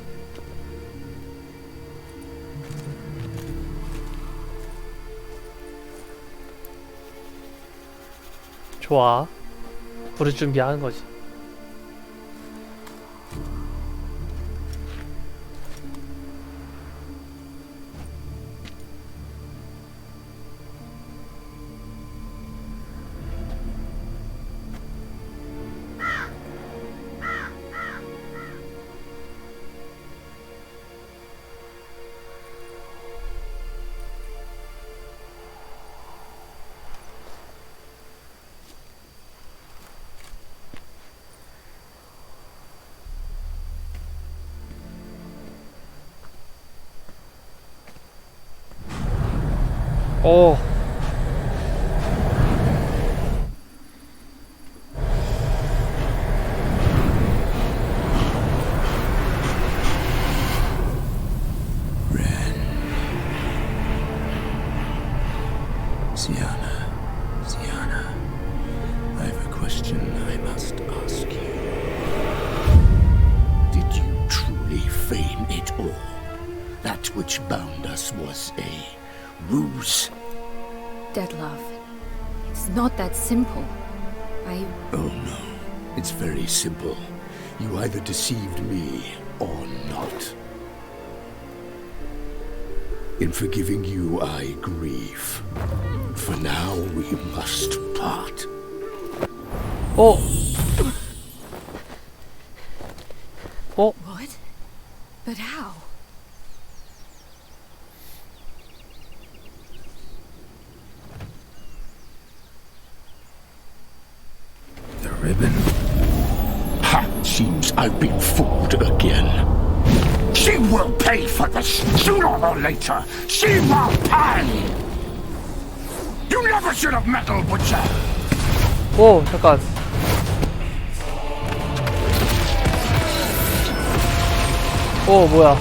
좋아. 부를 준비하는 거지. 오. Sienna, I have a question I must ask you. Did you truly feign it all? That which bound us was a ruse? Detlef, it's not that simple. Oh no, it's very simple. You either deceived me or not. In forgiving you, I grieve. For now, we must part. 어. 어? What? But how? The ribbon. Ha! Seems I've been fooled again. She will pay for this, sooner or later. She will pay! You never should have meddled with her! 오, 잠깐. 오, 뭐야.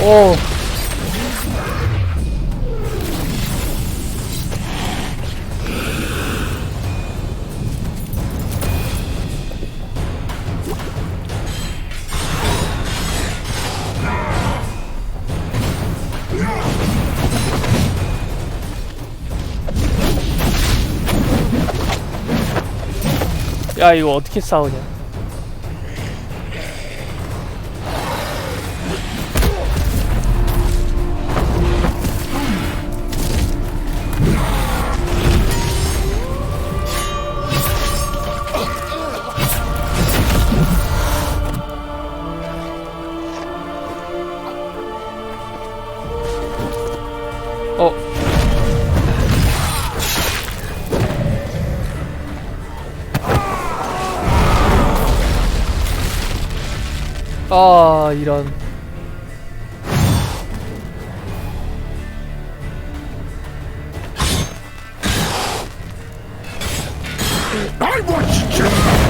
오. 야, 이거 어떻게 싸우냐? 어. 아, 이런. I want you to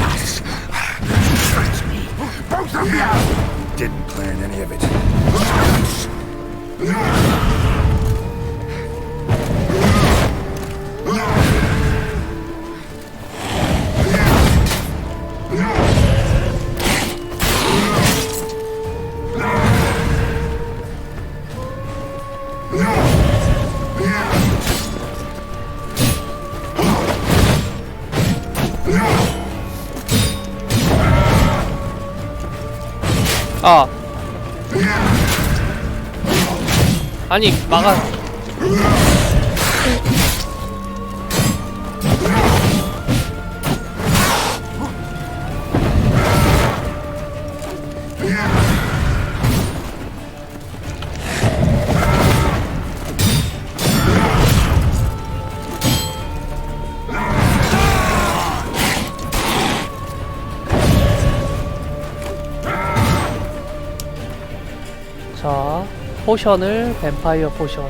us. Trust me, both of you. Didn't plan any of it. 아. 아니, 막아. 자, 포션을 뱀파이어 포션.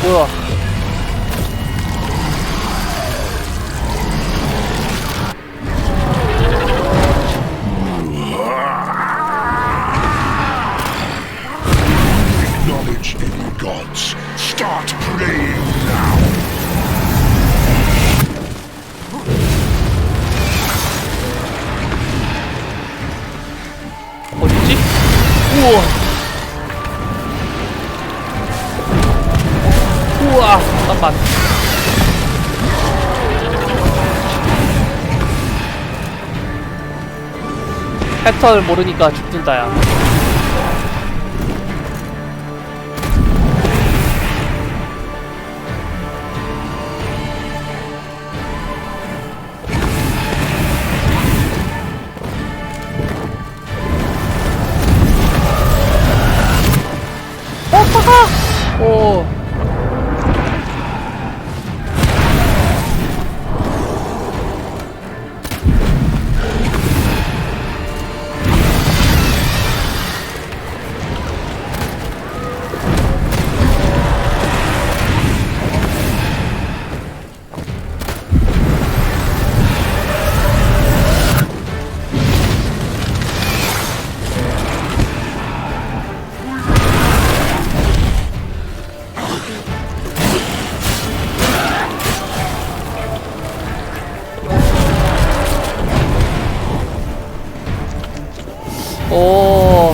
뭐야? Acknowledge any gods. Start praying now. 어디지? 우와. 우와, 잠깐만. 패턴을 모르니까 죽든다, 야. 오. 오.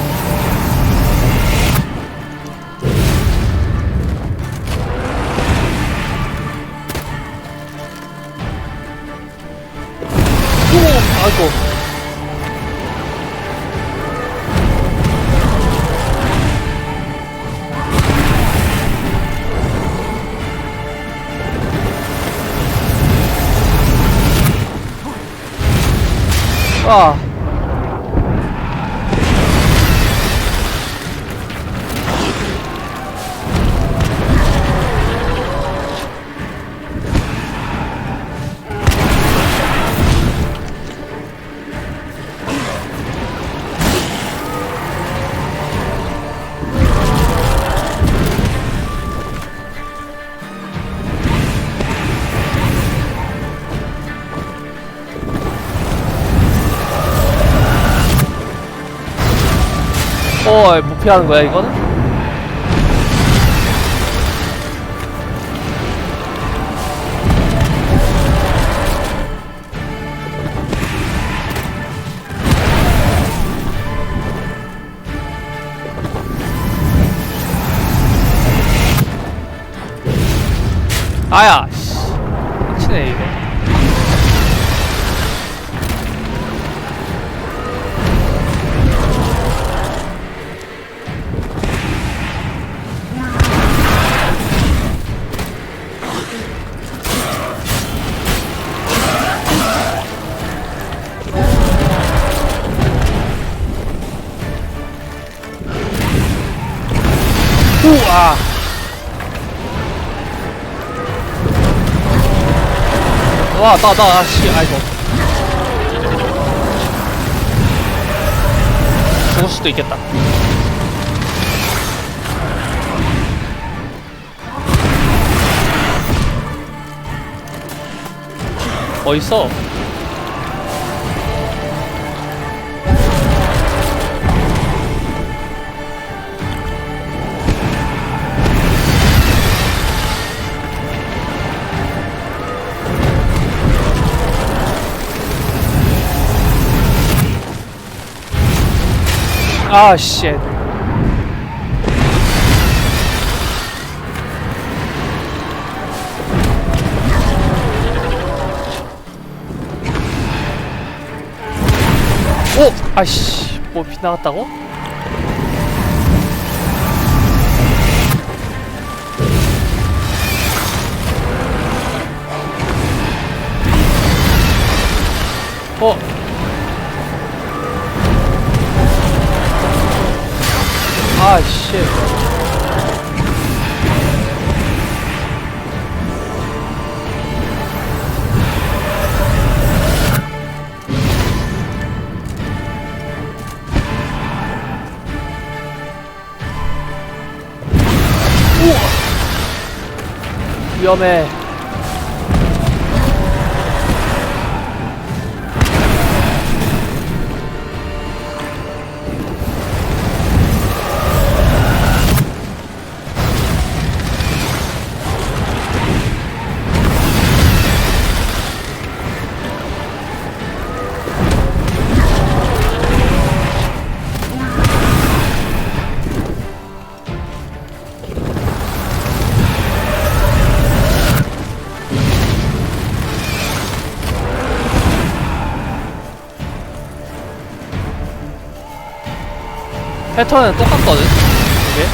아이고. 아. 못 피하는 거야, 이거는? 아야, 씨. 미치네, 이거. 와. 와, 씨, 아이고. 죽을 수도 있겠다. 어딨어? 아, 쉣. 오! 아이씨, 뭐 빗나갔다고? 어? 아, 쉣. 위험해. 패턴은 똑같거든, 이게.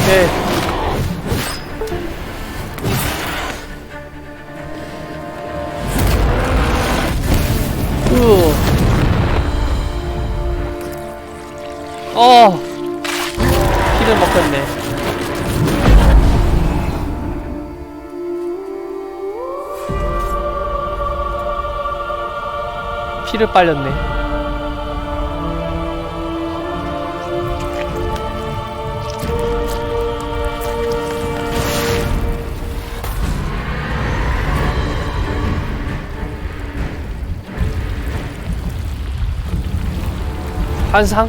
오케이. 피를 먹혔네. 피를 빨렸네. 한상?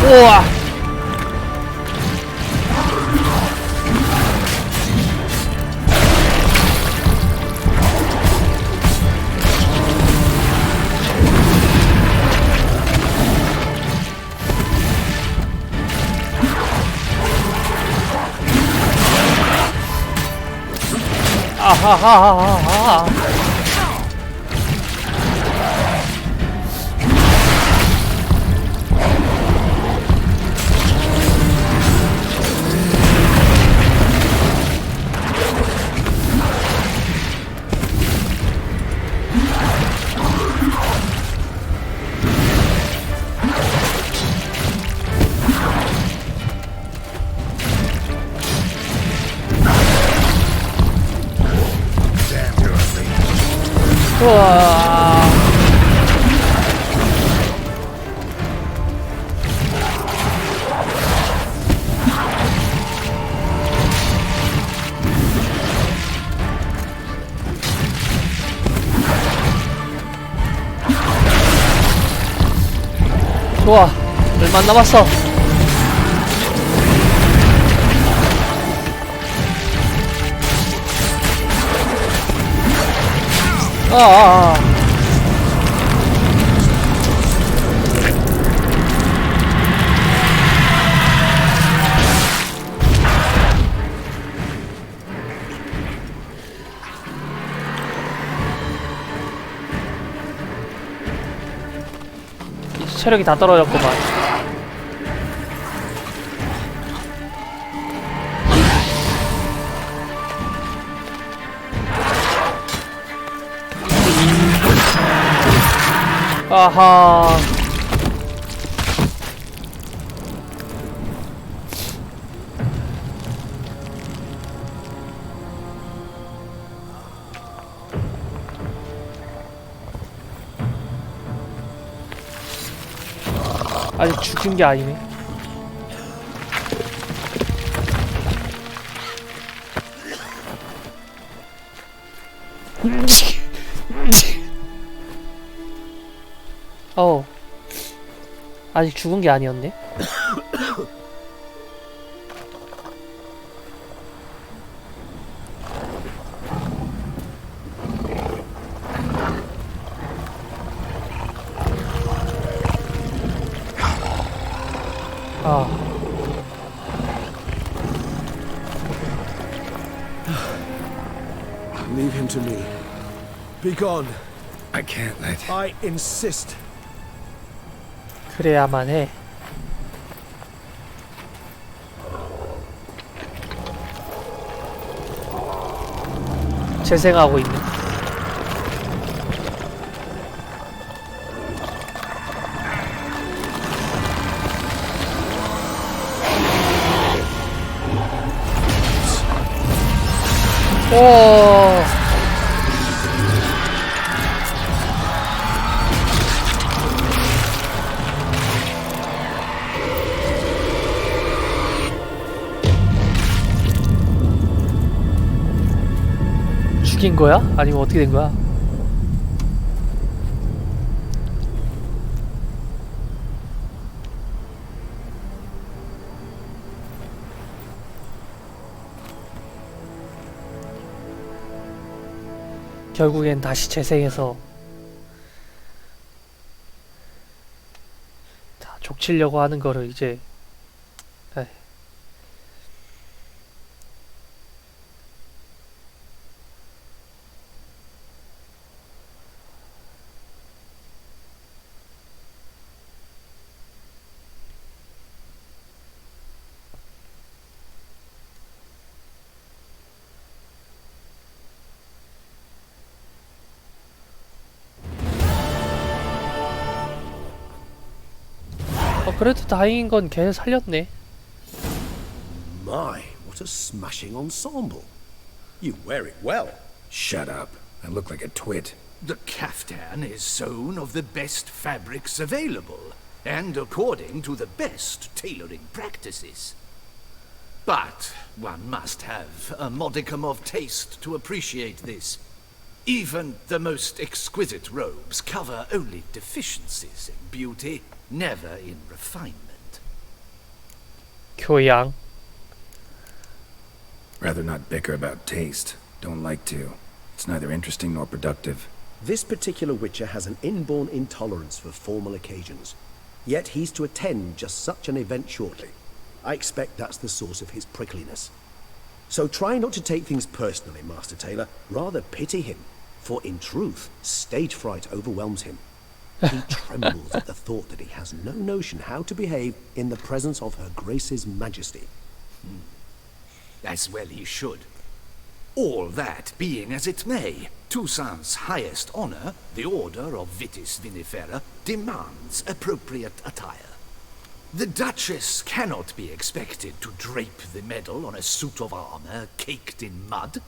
우와! 아하하하하. 우와. 좋아. 얼마 안 남았어. 이제 체력이 다 떨어졌구만. 아하. 아직 죽은 게 아니네. 아직 죽은 게 아니었네. Leave him to me. Be gone. I can't let... I insist. 그래야만 해. 재생하고 있네. 오. 죽인 거야? 아니면 어떻게 된 거야? 결국엔 다시 재생해서 다 족치려고 하는 거를 이제 에이. 그래도 다행인 건 걔 살렸네. My, what a smashing ensemble. You wear it well. Shut up. I look like a twit. The caftan is sewn of the best fabrics available, and according to the best tailoring practices. But one must have a modicum of taste to appreciate this. Even the most exquisite robes cover only deficiencies in beauty, never in refinement. 교양. Rather not bicker about taste. Don't like to. It's neither interesting nor productive. This particular Witcher has an inborn intolerance for formal occasions. Yet he's to attend just such an event shortly. I expect that's the source of his prickliness. So try not to take things personally, Master Taylor. Rather pity him. For in truth, stage fright overwhelms him. He trembles at the thought that he has no notion how to behave in the presence of Her Grace's Majesty. As well he should. All that being as it may, Toussaint's highest honor, the Order of Vitis Vinifera, demands appropriate attire. The Duchess cannot be expected to drape the medal on a suit of armor caked in mud.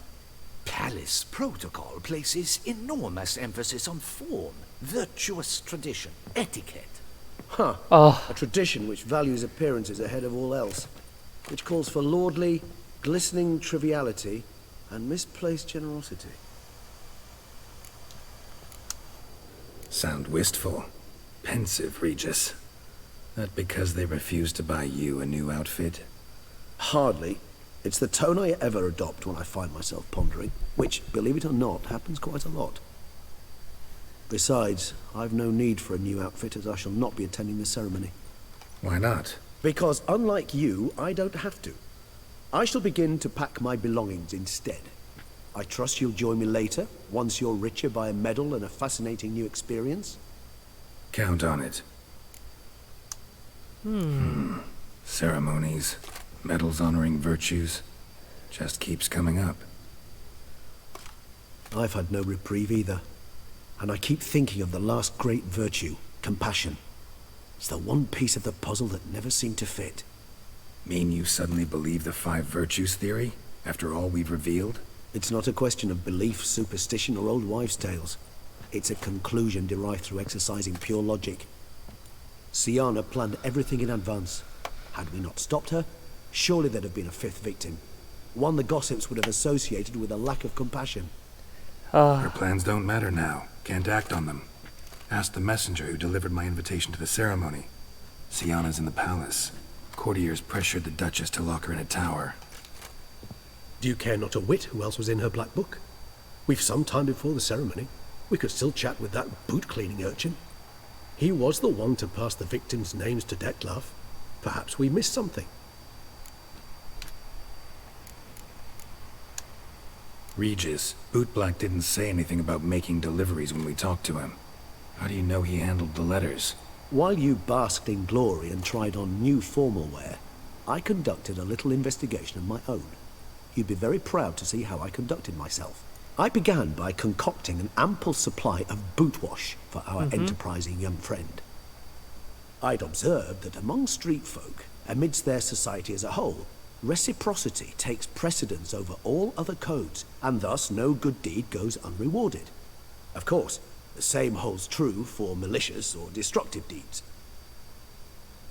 Palace protocol places enormous emphasis on form, virtuous tradition, etiquette. Huh. 아, A tradition which values appearances ahead of all else, which calls for lordly, glistening triviality and misplaced generosity. Sound wistful. Pensive, Regis. That because they refused to buy you a new outfit? Hardly. It's the tone I ever adopt when I find myself pondering, which, believe it or not, happens quite a lot. Besides, I've no need for a new outfit as I shall not be attending the ceremony. Why not? Because unlike you, I don't have to. I shall begin to pack my belongings instead. I trust you'll join me later, once you're richer by a medal and a fascinating new experience. Count on it. Ceremonies, medals honoring virtues, just keeps coming up. I've had no reprieve either. And I keep thinking of the last great virtue, compassion. It's the one piece of the puzzle that never seemed to fit. Mean you suddenly believe the 5 virtues theory, after all we've revealed? It's not a question of belief, superstition, or old wives' tales. It's a conclusion derived through exercising pure logic. Siana planned everything in advance. Had we not stopped her, surely there'd have been a 5th victim. One the gossips would have associated with a lack of compassion. Her plans don't matter now. Can't act on them. Ask the messenger who delivered my invitation to the ceremony. Siana's in the palace. Courtiers pressured the Duchess to lock her in a tower. Do you care not a whit who else was in her black book? We've some time before the ceremony. We could still chat with that boot-cleaning urchin. He was the one to pass the victims' names to Detlaf. Perhaps we missed something. Regis, Bootblack didn't say anything about making deliveries when we talked to him. How do you know he handled the letters? While you basked in glory and tried on new formal wear, I conducted a little investigation of my own. You'd be very proud to see how I conducted myself. I began by concocting an ample supply of boot wash for our enterprising young friend. I'd observed that among street folk, amidst their society as a whole, reciprocity takes precedence over all other codes, and thus no good deed goes unrewarded. Of course, the same holds true for malicious or destructive deeds.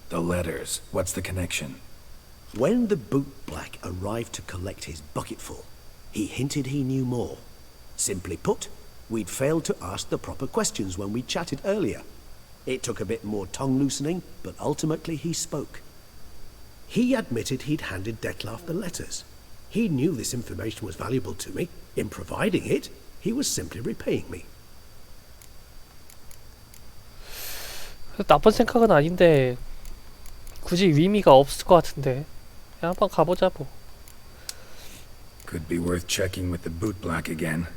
The letters. What's the connection? When the bootblack arrived to collect his bucketful, he hinted he knew more. Simply put, we'd failed to ask the proper questions when we chatted earlier. It took a bit more tongue-loosening, but ultimately he spoke. He admitted he'd handed Detlaf the letters. He knew this information was valuable to me. In providing it, he was simply repaying me. 나쁜 생각은 아닌데 굳이 의미가 없을 것 같은데 그냥 한번 가보자 뭐. Could be worth checking with the bootblack again.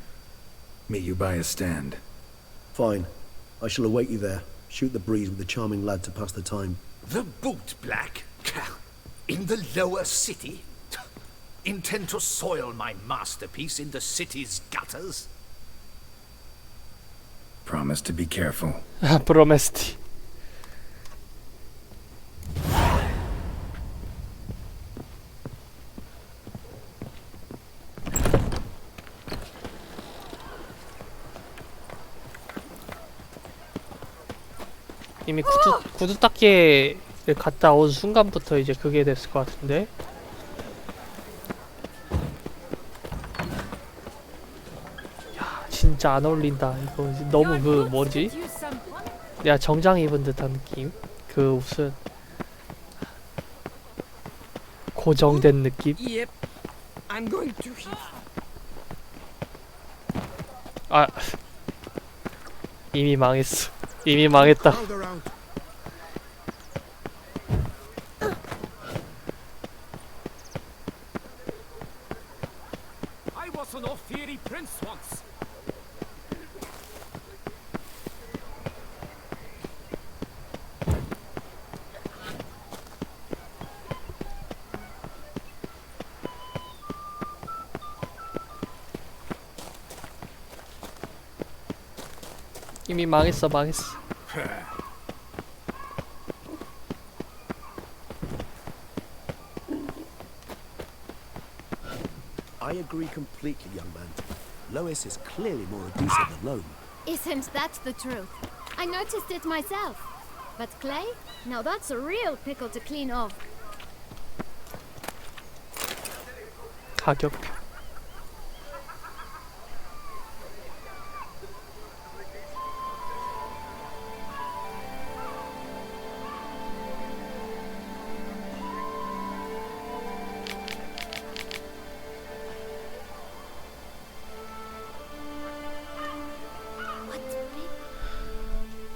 Meet you by a stand. Fine. I shall await you there. Shoot the breeze with the charming lad to pass the time. The bootblack? In the lower city? Intend to soil my masterpiece in the city's gutters? Promise to be careful. 브로메스티. 이미 구두 닦기를 갔다 온 순간부터 이제 그게 됐을 것 같은데. 야, 진짜 안 어울린다. 이거 너무 그 뭐지? 야, 정장 입은 듯한 느낌. 그 무슨 고정된 느낌. Yep, I'm going to. 아, 이미 망했어. 이미 망했다. I was an off-fairy prince once. 이미 망했어, 망했어. I agree completely, young man. Lois is clearly more abusive than Lone. Isn't that the truth? I noticed it myself. But Clay? Now that's a real pickle to clean off. 가격표.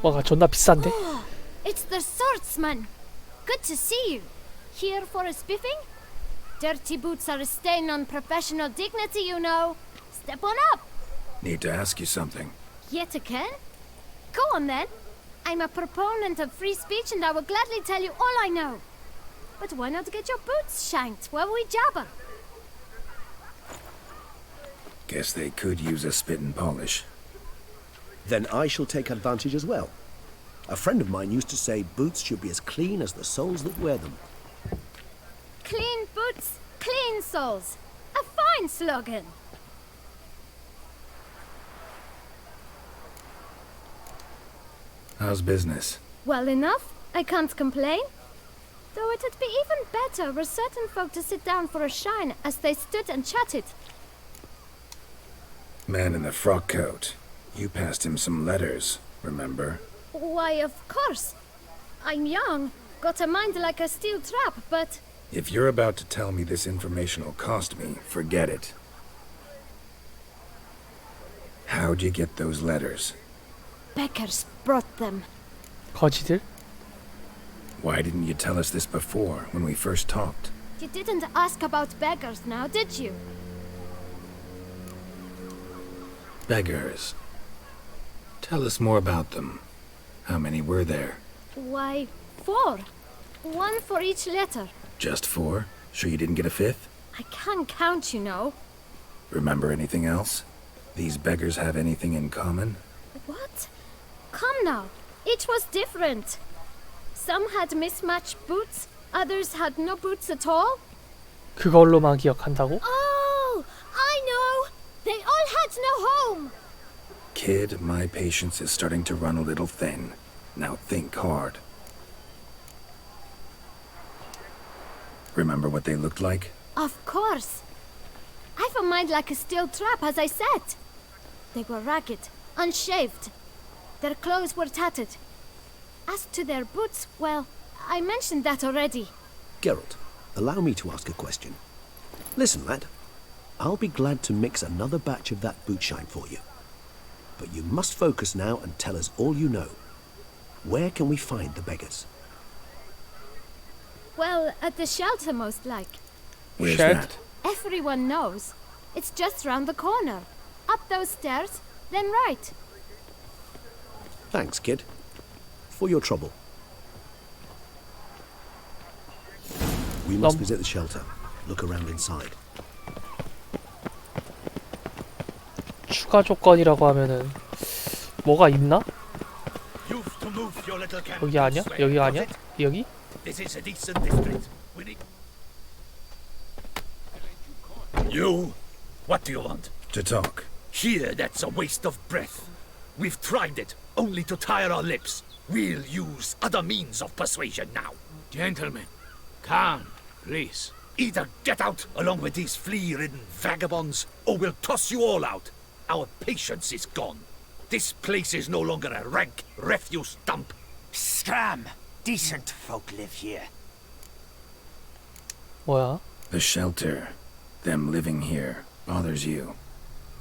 뭔가 존나 비싼데? Oh, it's the swordsman. Good to see you. Here for a spiffing? Dirty boots are a stain on professional dignity, you know. Step on up. Need to ask you something. Yet again? Go on then. I'm a proponent of free speech and I will gladly tell you all I know. But why not get your boots shanked while we jabber? Guess they could use a spit and polish. Then I shall take advantage as well. A friend of mine used to say boots should be as clean as the soles that wear them. Clean boots, clean soles. A fine slogan. How's business? Well enough. I can't complain. Though it'd be even better were certain folk to sit down for a shine as they stood and chatted. Man in the frock coat. You passed him some letters, remember? Why, of course. I'm young, got a mind like a steel trap, but... If you're about to tell me this information will cost me, forget it. How'd you get those letters? Beggars brought them. 거지들? Why didn't you tell us this before, when we first talked? You didn't ask about beggars now, did you? Beggars. Tell us more about them. How many were there? Why, 4. 1 for each letter. Just 4? Sure you didn't get a 5th? I can't count, you know. Remember anything else? These beggars have anything in common? What? Come now. Each was different. Some had mismatched boots, others had no boots at all. 그걸로만 기억한다고? Oh, I know. They all had no home. Kid, my patience is starting to run a little thin. Now think hard. Remember what they looked like? Of course. I've a mind like a steel trap, as I said. They were ragged, unshaved. Their clothes were tattered. As to their boots, well, I mentioned that already. Geralt, allow me to ask a question. Listen, lad. I'll be glad to mix another batch of that boot shine for you. But you must focus now and tell us all you know. Where can we find the beggars? Well, at the shelter, most like. Where's Shed? that? Everyone knows. It's just round the corner. Up those stairs, then right. Thanks, kid. For your trouble. We must visit the shelter. Look around inside. 추가 조건이라고 하면은 뭐가 있나? 여기 아니야? 여기 아니야? 여기? This is a decent district. We need... You? What do you want? To talk. Here, that's a waste of breath. We've tried it, only to tire our lips. We'll use other means of persuasion now. Gentlemen, calm, please. Either get out along with these flea-ridden vagabonds, or we'll toss you all out. Our patience is gone. This place is no longer a rank refuse dump. Scram! Decent folk live here. 뭐야? The shelter. Them living here bothers you.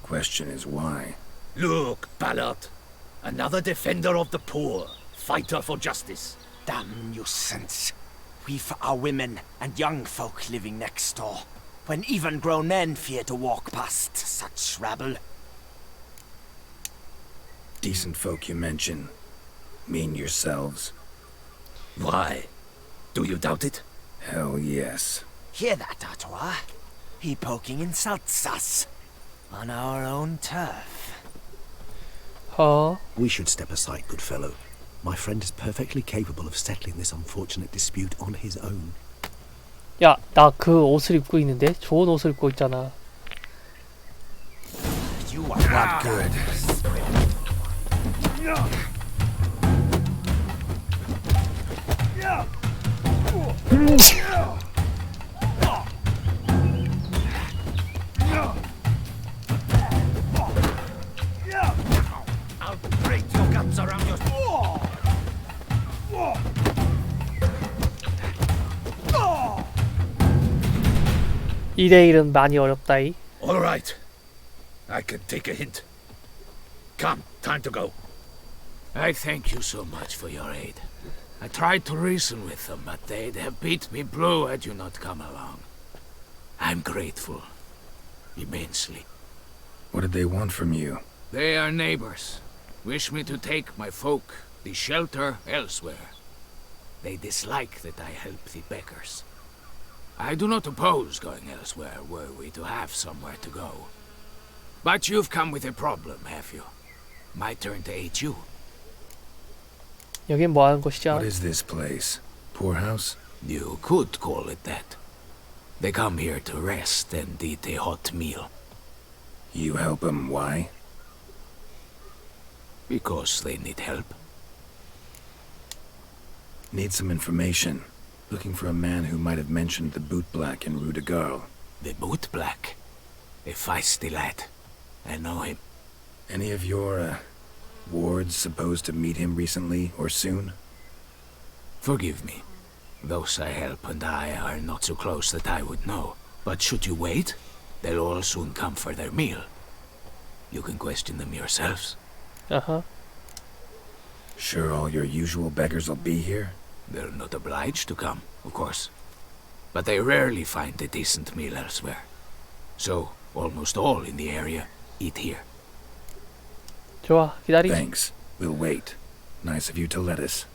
Question is why. Look, Ballard. Another defender of the poor. Fighter for justice. Damn nuisance. We've our women and young folk living next door, when even grown men fear to walk past such rabble. Decent folk you mention. Mean yourselves. Why? Do you doubt it? Hell yes. Hear that, Artois? He poking insults us. On our own turf. We should step aside, good fellow. My friend is perfectly capable of settling this unfortunate dispute on his own. 야, 나 그 옷을 입고 있는데? 좋은 옷을 입고 있잖아. You What good? I'll break your guts around your... 2대1은 많이 어렵다이. All right. I can take a hint. Come, time to go. I thank you so much for your aid. I tried to reason with them, but they'd have beat me blue had you not come along. I'm grateful. Immensely. What did they want from you? They are neighbors. Wish me to take my folk, the shelter, elsewhere. They dislike that I help the beggars. I do not oppose going elsewhere were we to have somewhere to go. But you've come with a problem, have you? My turn to aid you. 여긴 뭐 하는 곳이죠? What is this place? Poorhouse? You could call it that. They come here to rest and eat a hot meal. You help them, why? Because they need help. Need some information. Looking for a man who might have mentioned the bootblack in Rue de Garl. The bootblack? A feisty lad. I know him. Any of your, wards supposed to meet him recently or soon? Forgive me. Those I help and I are not so close that I would know. But should you wait, they'll all soon come for their meal. You can question them yourselves. Uh-huh. Sure all your usual beggars will be here? They're not obliged to come, of course. But they rarely find a decent meal elsewhere. So, almost all in the area eat here. 좋아, 기다리지. Thanks. We'll wait. Nice of you to let us.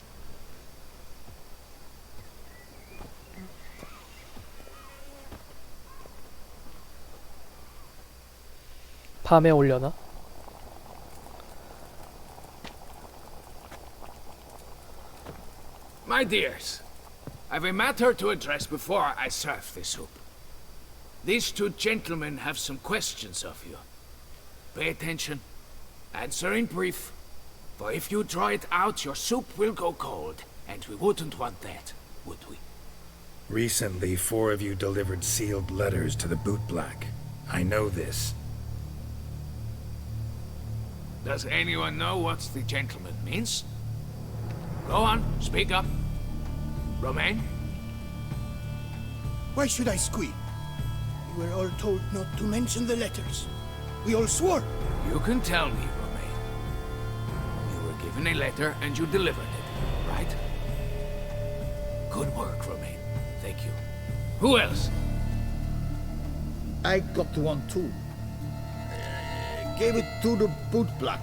밤에 오려나? My dears, I've a matter to address before I serve the soup. These two gentlemen have some questions of you. Pay attention. Answer in brief. For if you draw it out, your soup will go cold. And we wouldn't want that, would we? Recently, 4 of you delivered sealed letters to the bootblack. I know this. Does anyone know what the gentleman means? Go on, speak up. Romain? Why should I squeal? We were all told not to mention the letters. We all swore. You can tell me, Romain. You were given a letter and you delivered it, right? Good work, Romain. Thank you. Who else? I got one too. Gave it to the bootblack.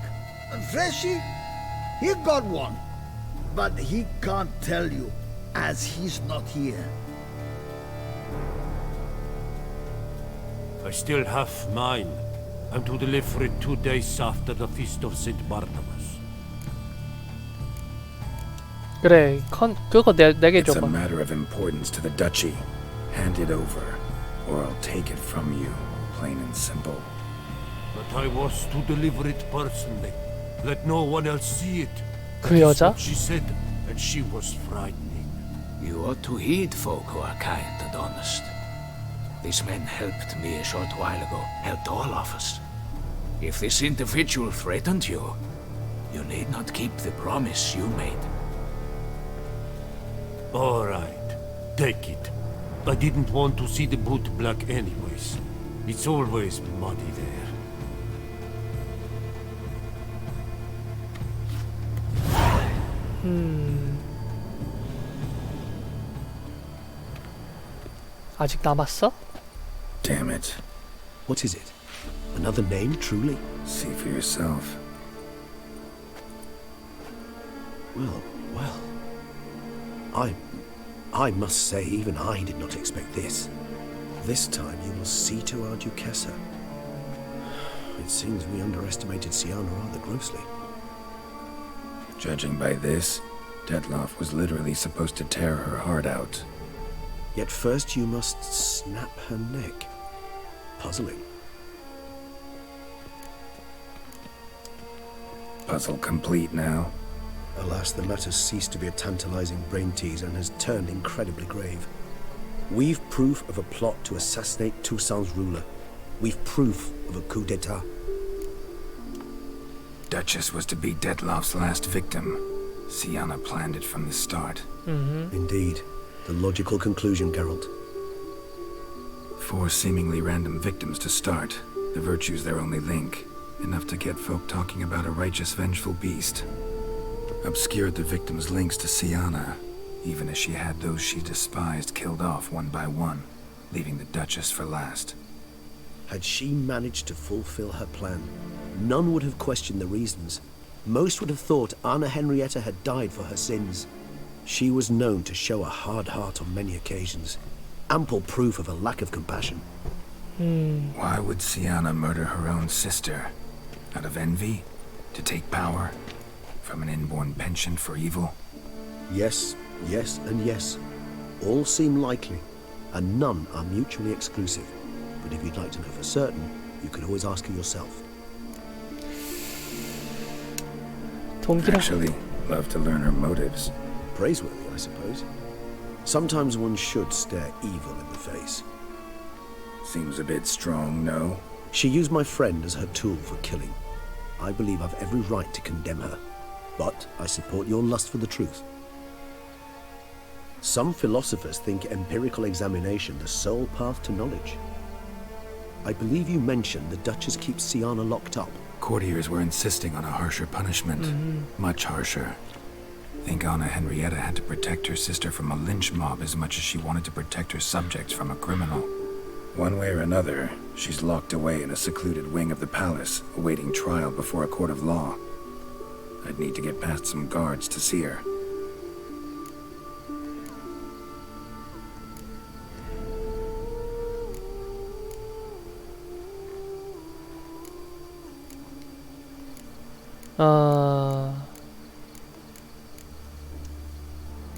Freshie, he got one. But he can't tell you, as he's not here. I still have mine. I'm to deliver it 2 days after the Feast of St. Barnabas. 그래, 그거 내게 It's a 줘봐. matter of importance to the duchy. Hand it over, or I'll take it from you, plain and simple. But I was to deliver it personally. Let no one else see it. 그 That is 여자? what she said, and she was frightening. You ought to heed folk who are kind and honest. These men helped me a short while ago, helped all of us. If this individual threatened you, you need not keep the promise you made. All right, take it. I didn't want to see the bootblack anyways. It's always muddy there. 아직 남았어? Damn it. What is it? Another name, truly? See for yourself. Well. I must say, even I did not expect this. This time you will see to our Duchessa. It seems we underestimated Siana rather grossly. Judging by this, Detlef was literally supposed to tear her heart out. Yet first you must snap her neck. Puzzling. Puzzle complete now. Alas, the matter's ceased to be a tantalizing brain teaser and has turned incredibly grave. We've proof of a plot to assassinate Toussaint's ruler. We've proof of a coup d'etat. Duchess was to be Detlof's last victim. Sienna planned it from the start. Indeed. The logical conclusion, Geralt. 4 seemingly random victims to start. The virtue's their only link. Enough to get folk talking about a righteous, vengeful beast. Obscured the victims' links to Sienna, even as she had those she despised killed off one by one, leaving the Duchess for last. Had she managed to fulfill her plan, none would have questioned the reasons. Most would have thought Anna Henrietta had died for her sins. She was known to show a hard heart on many occasions. Ample proof of a lack of compassion. Why would Sienna murder her own sister? Out of envy? To take power? From an inborn penchant for evil? Yes, yes, and yes. All seem likely, and none are mutually exclusive. But if you'd like to know for certain, you could always ask her yourself. Actually, love to learn her motives. Praiseworthy, I suppose. Sometimes one should stare evil in the face. Seems a bit strong, no? She used my friend as her tool for killing. I believe I've every right to condemn her. But I support your lust for the truth. Some philosophers think empirical examination the sole path to knowledge. I believe you mentioned the Duchess keeps Sienna locked up. Courtiers were insisting on a harsher punishment. Much harsher. Think Anna Henrietta had to protect her sister from a lynch mob as much as she wanted to protect her subjects from a criminal. One way or another, she's locked away in a secluded wing of the palace, awaiting trial before a court of law. I'd need to get past some guards to see her.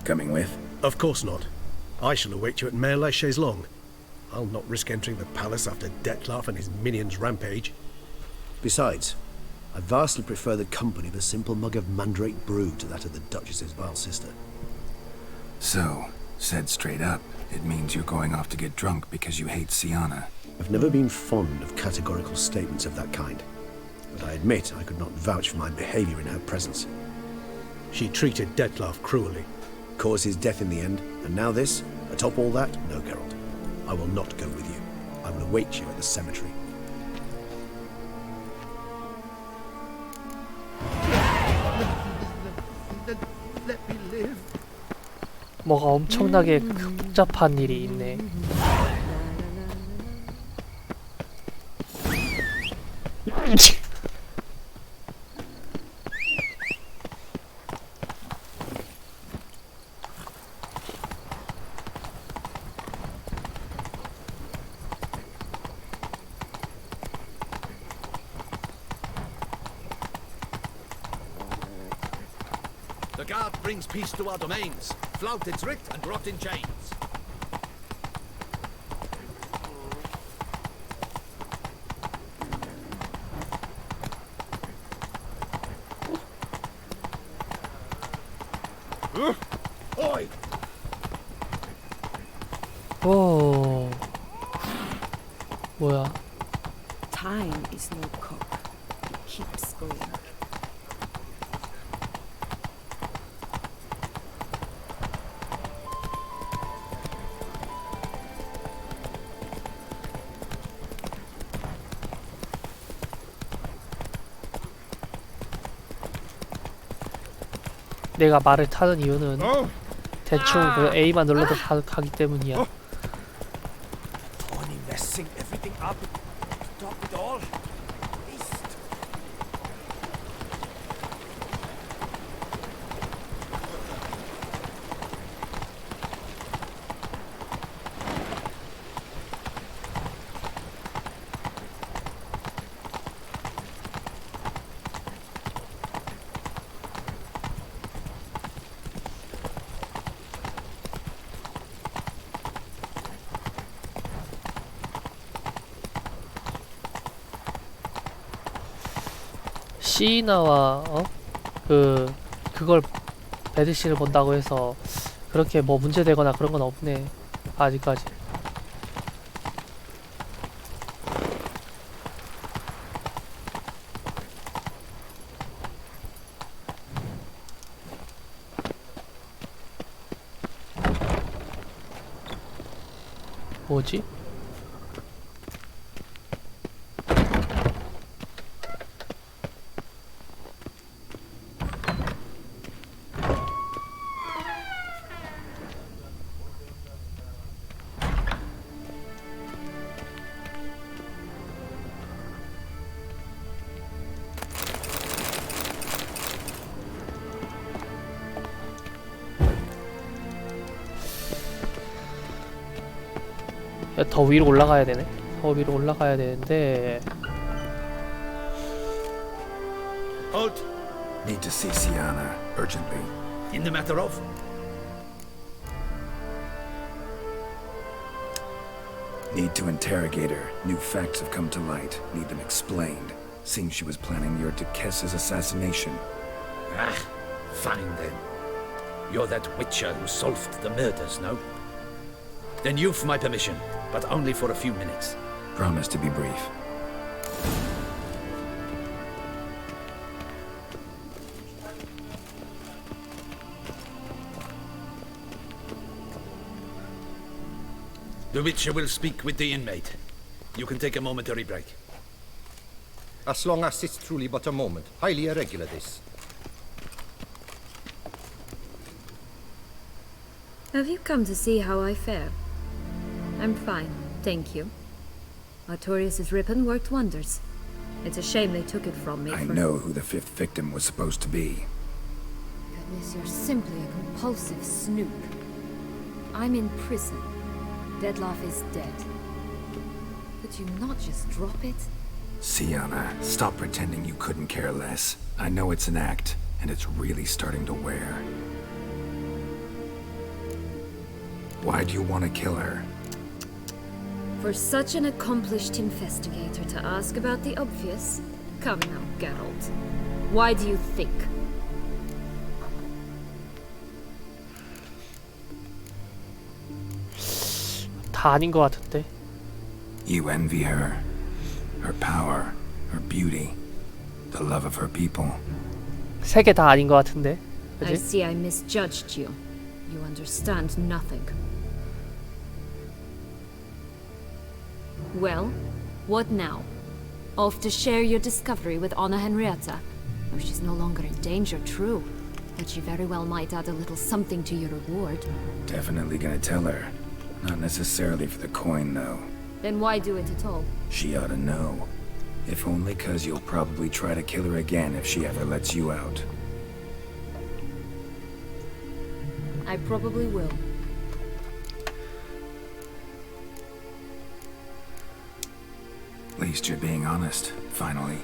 Coming with? Of course not. I shall await you at Mare la Chaise-Longue. I'll not risk entering the palace after Detlaf and his minions rampage. Besides, I vastly prefer the company of a simple mug of mandrake brew to that of the Duchess's vile sister. So, said straight up, it means you're going off to get drunk because you hate Sienna. I've never been fond of categorical statements of that kind, but I admit I could not vouch for my behavior in her presence. She treated Detlaf cruelly, caused his death in the end, and now this? Atop all that? No, Geralt. I will not go with you. I will await you at the cemetery. Let me live. 뭐가 엄청나게 복잡한 일이 있네. The guard brings peace to our domains. Flout its writ and rot in chains. Oi! 오. 뭐야? Time is no cock. It keeps going. 내가 말을 타는 이유는 대충 그 A만 눌러도 가기 때문이야. Only messing everything up. Stop it all. East. 시나와 그걸 배드신을 본다고 해서 그렇게 뭐 문제되거나 그런 건 없네 아직까지. 뭐지? 더 위로 올라가야 되네. 더 위로 올라가야 되는데. Halt! Need to see Sienna urgently. In the matter of? Need to interrogate her. New facts have come to light. Need them explained. Seems she was planning your Duquesse's assassination. Ah, fine then. You're that witcher who solved the murders, no? Then you've my permission, but only for a few minutes. Promise to be brief. The witcher will speak with the inmate. You can take a momentary break. As long as it's truly but a moment. Highly irregular, this. Have you come to see how I fare? I'm fine, thank you. Artorius' ribbon worked wonders. It's a shame they took it from me. I know who the fifth victim was supposed to be. Goodness, you're simply a compulsive snoop. I'm in prison. Detlef is dead. Could you not just drop it? Sienna, stop pretending you couldn't care less. I know it's an act, and it's really starting to wear. Why do you want to kill her? For such an accomplished investigator to ask about the obvious? Come now, Geralt. Why do you think? 다 아닌 것 같은데. You envy her. Her power, her beauty, the love of her people. 세 개 다 아닌 것 같은데. I 그치? see I misjudged you. You understand nothing. Well, what now? Off to share your discovery with Anna Henrietta? Oh, she's no longer in danger, true. But she very well might add a little something to your reward. Definitely gonna tell her. Not necessarily for the coin, though. Then why do it at all? She ought to know. If only 'cause you'll probably try to kill her again if she ever lets you out. I probably will. At least you're being honest, finally.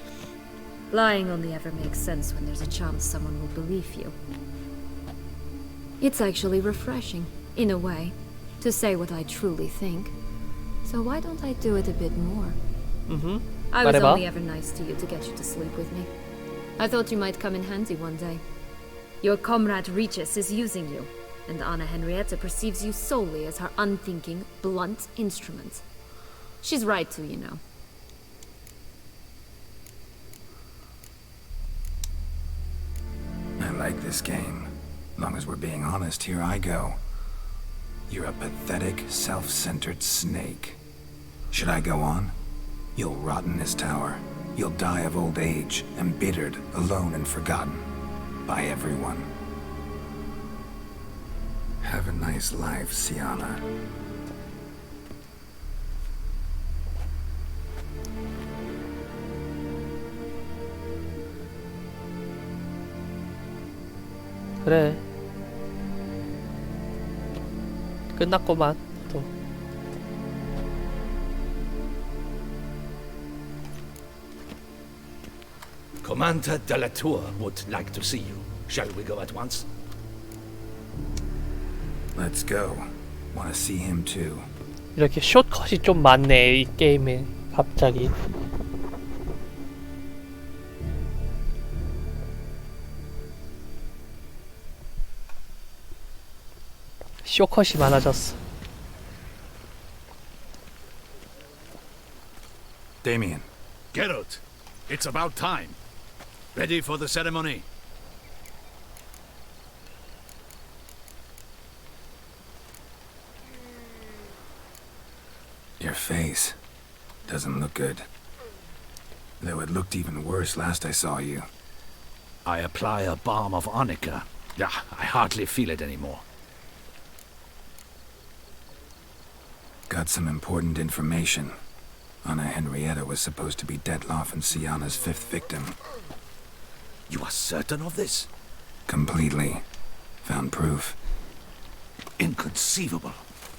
Lying only ever makes sense when there's a chance someone will believe you. It's actually refreshing, in a way, to say what I truly think. So why don't I do it a bit more? I was only ever nice to you to get you to sleep with me. I thought you might come in handy one day. Your comrade Regis is using you, and Anna Henrietta perceives you solely as her unthinking, blunt instrument. She's right to, you know. I like this game. Long as we're being honest, here I go. You're a pathetic, self-centered snake. Should I go on? You'll rot in this tower. You'll die of old age, embittered, alone and forgotten. By everyone. Have a nice life, Sienna. 그래. 끝났구만. 또. Commander de la Tour would like to see you. Shall we go at once? Let's go. Want to see him too. 이렇게 숏컷이 좀 많네 이 게임에 갑자기. 쇼컷이 많아졌어. Damien. Geralt, it's about time. Ready for the ceremony? Your face doesn't look good. Though it looked even worse last I saw you. I apply a balm of arnica. Yeah, I hardly feel it anymore. Got some important information. Anna Henrietta was supposed to be Detloff and Sienna's 5th victim. You are certain of this? Completely. Found proof. Inconceivable.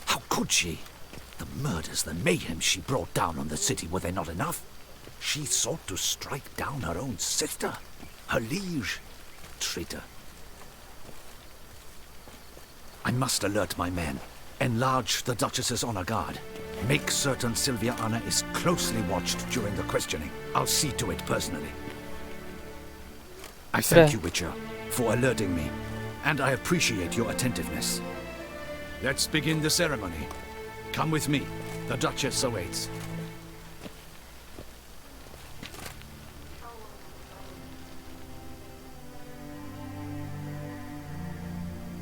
How could she? The murders, the mayhem she brought down on the city, were they not enough? She sought to strike down her own sister, her liege. Traitor. I must alert my men. Enlarge the Duchess's honor guard. Make certain Sylvia Anna is closely watched during the questioning. I'll see to it personally. I thank you, Witcher, for alerting me, and I appreciate your attentiveness. Let's begin the ceremony. Come with me. The Duchess awaits.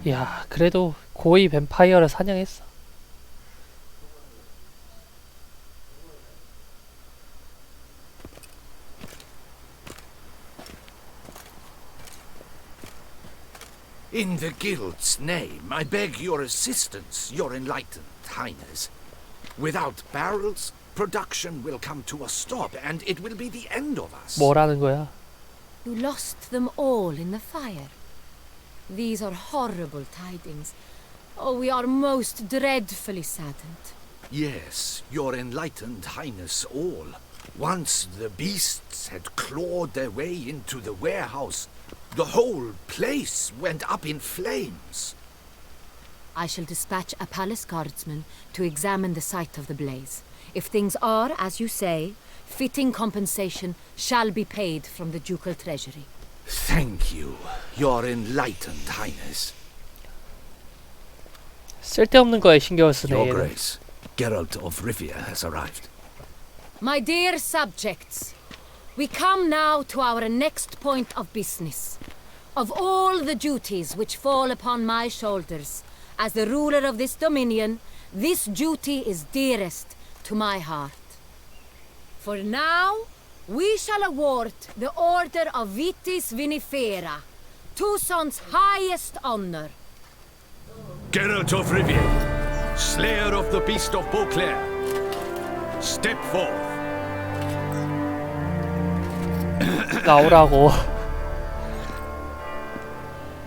야, 그래도 고위 뱀파이어를 사냥했어. In the Guild's name, I beg your assistance, your enlightened highness. Without barrels, production will come to a stop, and it will be the end of us. 뭐라는 거야? You lost them all in the fire. These are horrible tidings. Oh, we are most dreadfully saddened. Yes, your enlightened highness all. Once the beasts had clawed their way into the warehouse, the whole place went up in flames. I shall dispatch a palace guardsman to examine the site of the blaze. If things are, as you say, fitting compensation shall be paid from the ducal treasury. Thank you, your enlightened highness. 쓸데없는 거에 신경을 쓰네. Your 얘는. Grace, Geralt of Rivia has arrived. My dear subjects, we come now to our next point of business. Of all the duties which fall upon my shoulders, as the ruler of this dominion, this duty is dearest to my heart. For now, we shall award the Order of Vitis Vinifera, Tucson's highest honor. Geralt of Rivia, slayer of the beast of Beauclair, step forth. 나오라고.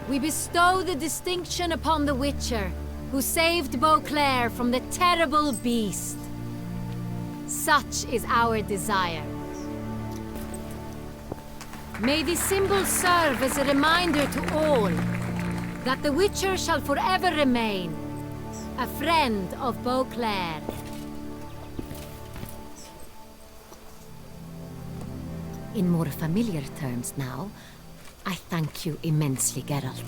We bestow the distinction upon the Witcher, who saved Beauclair from the terrible beast. Such is our desire. May this symbol serve as a reminder to all that the Witcher shall forever remain a friend of Beauclair. In more familiar terms now, I thank you immensely, Geralt.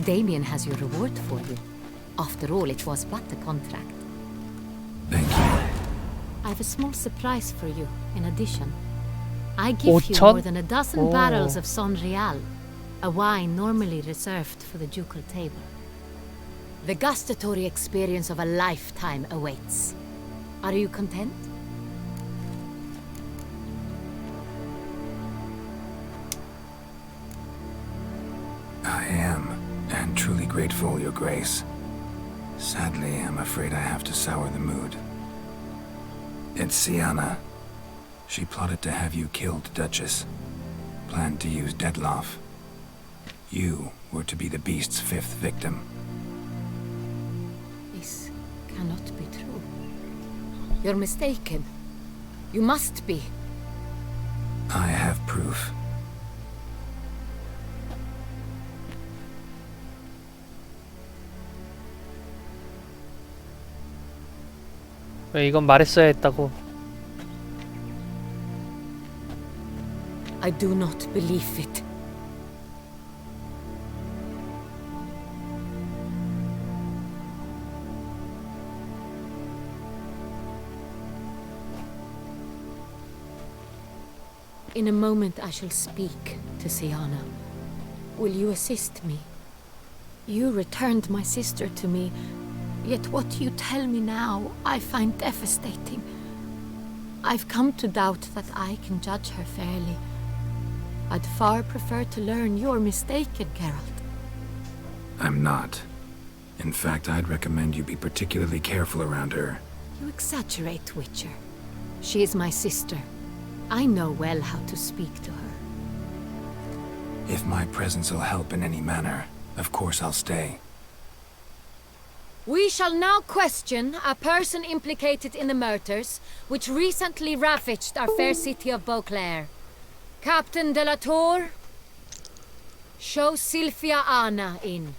Damien has your reward for you. After all, it was but a contract. Thank you. I have a small surprise for you, in addition. I give you 5,000? more than a dozen barrels of Son Real, a wine normally reserved for the ducal table. The gustatory experience of a lifetime awaits. Are you content? I am, and truly grateful, Your Grace. Sadly, I'm afraid I have to sour the mood. It's Sienna. She plotted to have you killed, Duchess. Planned to use Detloff. You were to be the beast's 5th victim. This cannot be true. You're mistaken. You must be. I have proof. 왜 이건 말했어야 했다고. I do not believe it. In a moment I shall speak to Siana. Will you assist me? You returned my sister to me, yet what you tell me now I find devastating. I've come to doubt that I can judge her fairly. I'd far prefer to learn you're mistaken, Geralt. I'm not. In fact, I'd recommend you be particularly careful around her. You exaggerate, Witcher. She is my sister. I know well how to speak to her. If my presence will help in any manner, of course I'll stay. We shall now question a person implicated in the murders which recently ravaged our fair city of Beauclair. Captain de la Tour, show Sylvia Anna in.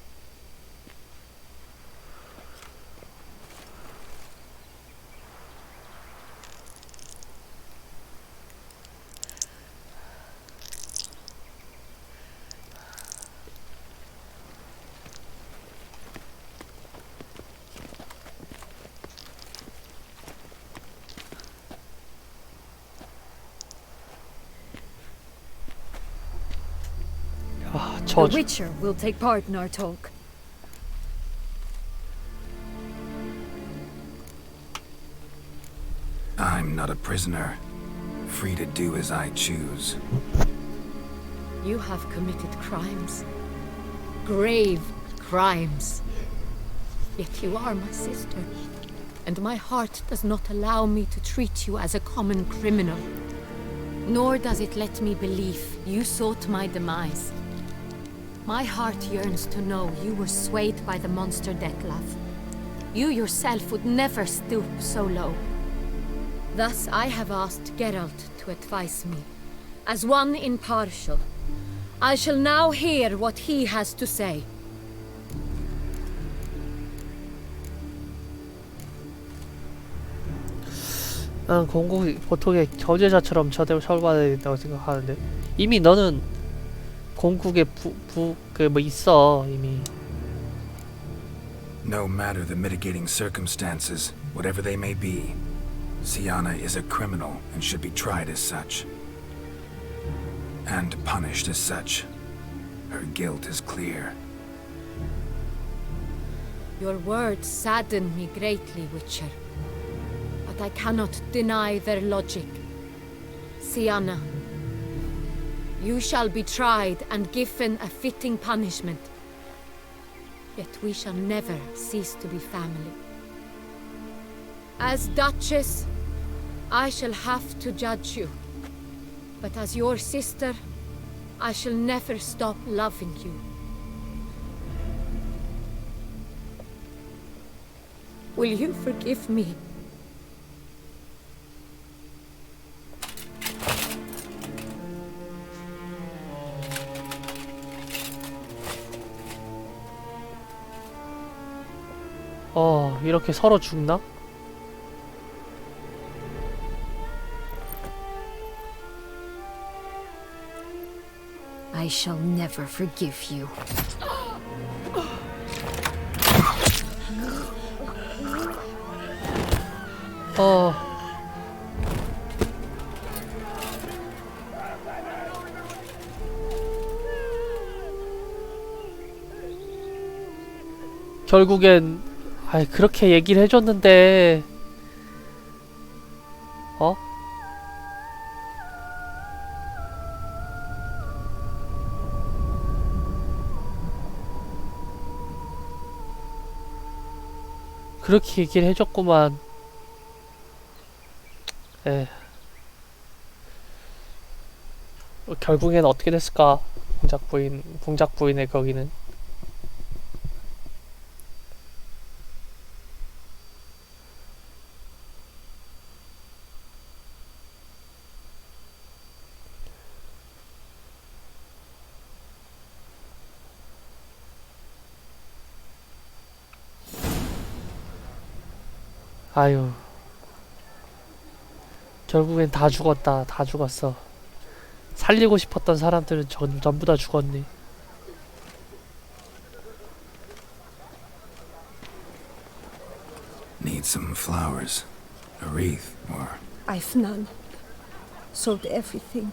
The Witcher will take part in our talk. I'm not a prisoner, free to do as I choose. You have committed crimes. Grave crimes. Yet you are my sister, and my heart does not allow me to treat you as a common criminal. Nor does it let me believe you sought my demise. My heart yearns to know you were swayed by the monster Detlaf. You yourself would never stoop so low. Thus I have asked Geralt to advise me. As one impartial, I shall now hear what he has to say. 난 공국이 보통의 경제자처럼 처벌받아야 된다고 생각하는데 이미 너는 공국에 있어 이미. No matter the mitigating circumstances, whatever they may be, Siana is a criminal and should be tried as such. And punished as such. Her guilt is clear. Your words sadden me greatly, Witcher. But I cannot deny their logic. Siana, you shall be tried and given a fitting punishment. Yet we shall never cease to be family. As Duchess, I shall have to judge you. But as your sister, I shall never stop loving you. Will you forgive me? 이렇게 서로 죽나? I shall never forgive you. 결국엔 그렇게 얘기를 해줬는데 그렇게 얘기를 해줬구만. 결국엔 어떻게 됐을까? 공작 부인의 거기는. 아유, 결국엔 다 죽었다. 다 죽었어. 살리고 싶었던 사람들은 전부 다 죽었네. Need some flowers, a wreath, or... I've none. Sold everything.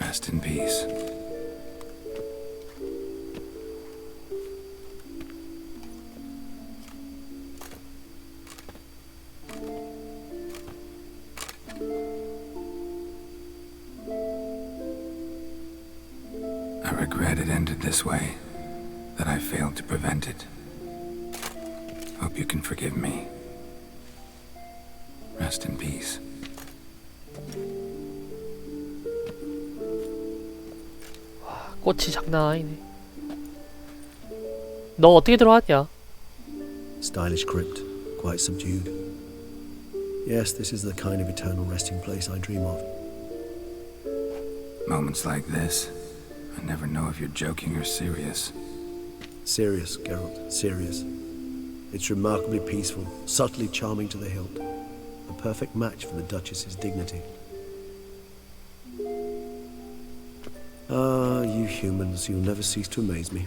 Rest in peace. I regret it ended this way, that I failed to prevent it. Hope you can forgive me. Rest in peace. 꽃이 장난 아니네. 너 어떻게 들어왔냐? Stylish crypt, quite subdued. Yes, this is the kind of eternal resting place I dream of. Moments like this, I never know if you're joking or serious. Serious, Geralt, serious. It's remarkably peaceful, subtly charming to the hilt. A perfect match for the Duchess's dignity. Ah, you humans, you'll never cease to amaze me.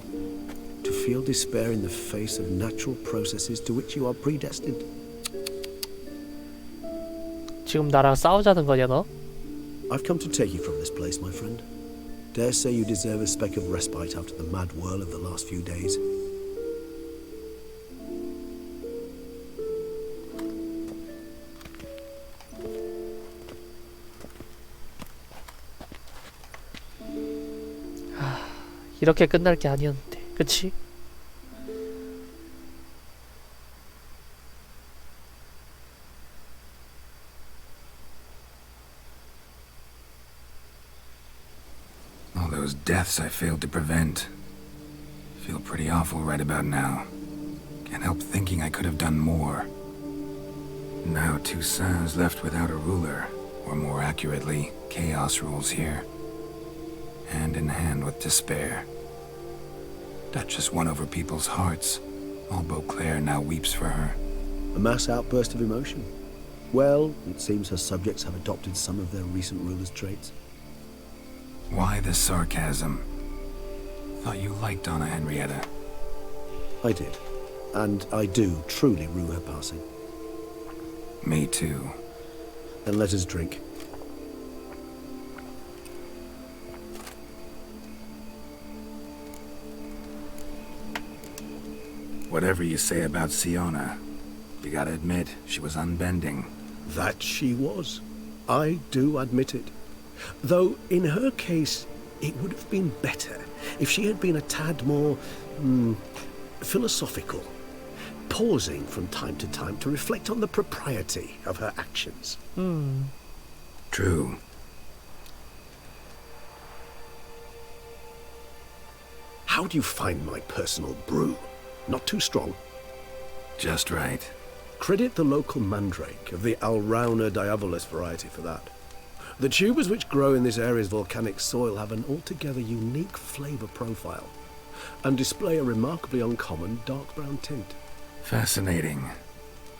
To feel despair in the face of natural processes to which you are predestined. 지금 나랑 싸우자는 거냐 너? I've come to take you from this place, my friend. Dare say you deserve a speck of respite after the mad whirl of the last few days. 이렇게 끝날 게 아니었는데, 그치? All those deaths I failed to prevent. Feel pretty awful right about now. Can't help thinking I could have done more. Now Toussaint's left without a ruler, or more accurately, chaos rules here. Hand in hand with despair. Duchess won over people's hearts. All Beauclair now weeps for her. A mass outburst of emotion. Well, it seems her subjects have adopted some of their recent ruler's traits. Why the sarcasm? Thought you liked Donna Henrietta. I did. And I do truly rue her passing. Me too. Then let us drink. Whatever you say about Siona, you gotta admit, she was unbending. That she was. I do admit it. Though, in her case, it would have been better if she had been a tad more, philosophical, pausing from time to time to reflect on the propriety of her actions. True. How do you find my personal brew? Not too strong? Just right. Credit the local mandrake of the Alrauna diavolis variety for that. The tubers which grow in this area's volcanic soil have an altogether unique flavour profile and display a remarkably uncommon dark brown tint. Fascinating.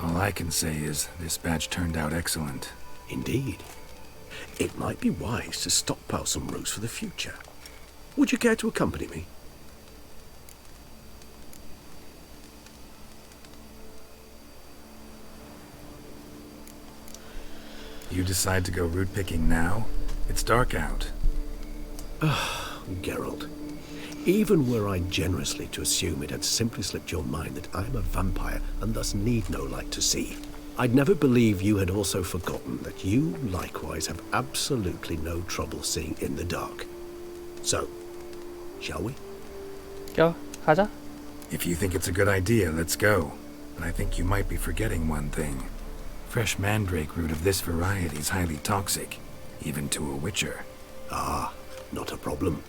All I can say is this batch turned out excellent. Indeed. It might be wise to stockpile some roots for the future. Would you care to accompany me? You decide to go root picking now? It's dark out. Geralt, even were I generously to assume it had simply slipped your mind that I am a vampire and thus need no light to see, I'd never believe you had also forgotten that you likewise have absolutely no trouble seeing in the dark. So, shall we? Go, 가자. If you think it's a good idea, let's go. But I think you might be forgetting one thing. Fresh mandrake root of this variety is highly toxic, even to a witcher. Ah, not a problem.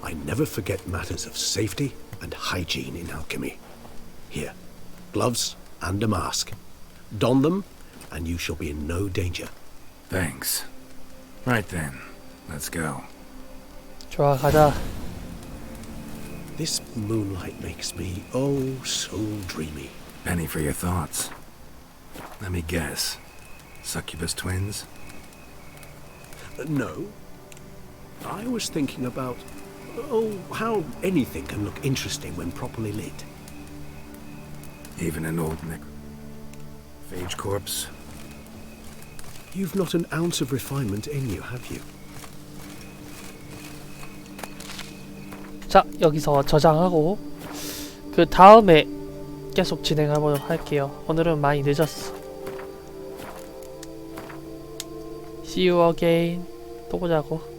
I never forget matters of safety and hygiene in alchemy. Here, gloves and a mask. Don them, and you shall be in no danger. Thanks. Right then, let's go. 좋아, 가자. This moonlight makes me, oh, so dreamy. Penny for your thoughts. Let me guess. Succubus twins? No. I was thinking about, how anything can look interesting when properly lit. Even an old phage corpse? You've not an ounce of refinement in you, have you? 자, 여기서 저장하고 그 다음에 계속 진행해보도록 할게요. 오늘은 많이 늦었어. See you again. 또 보자고.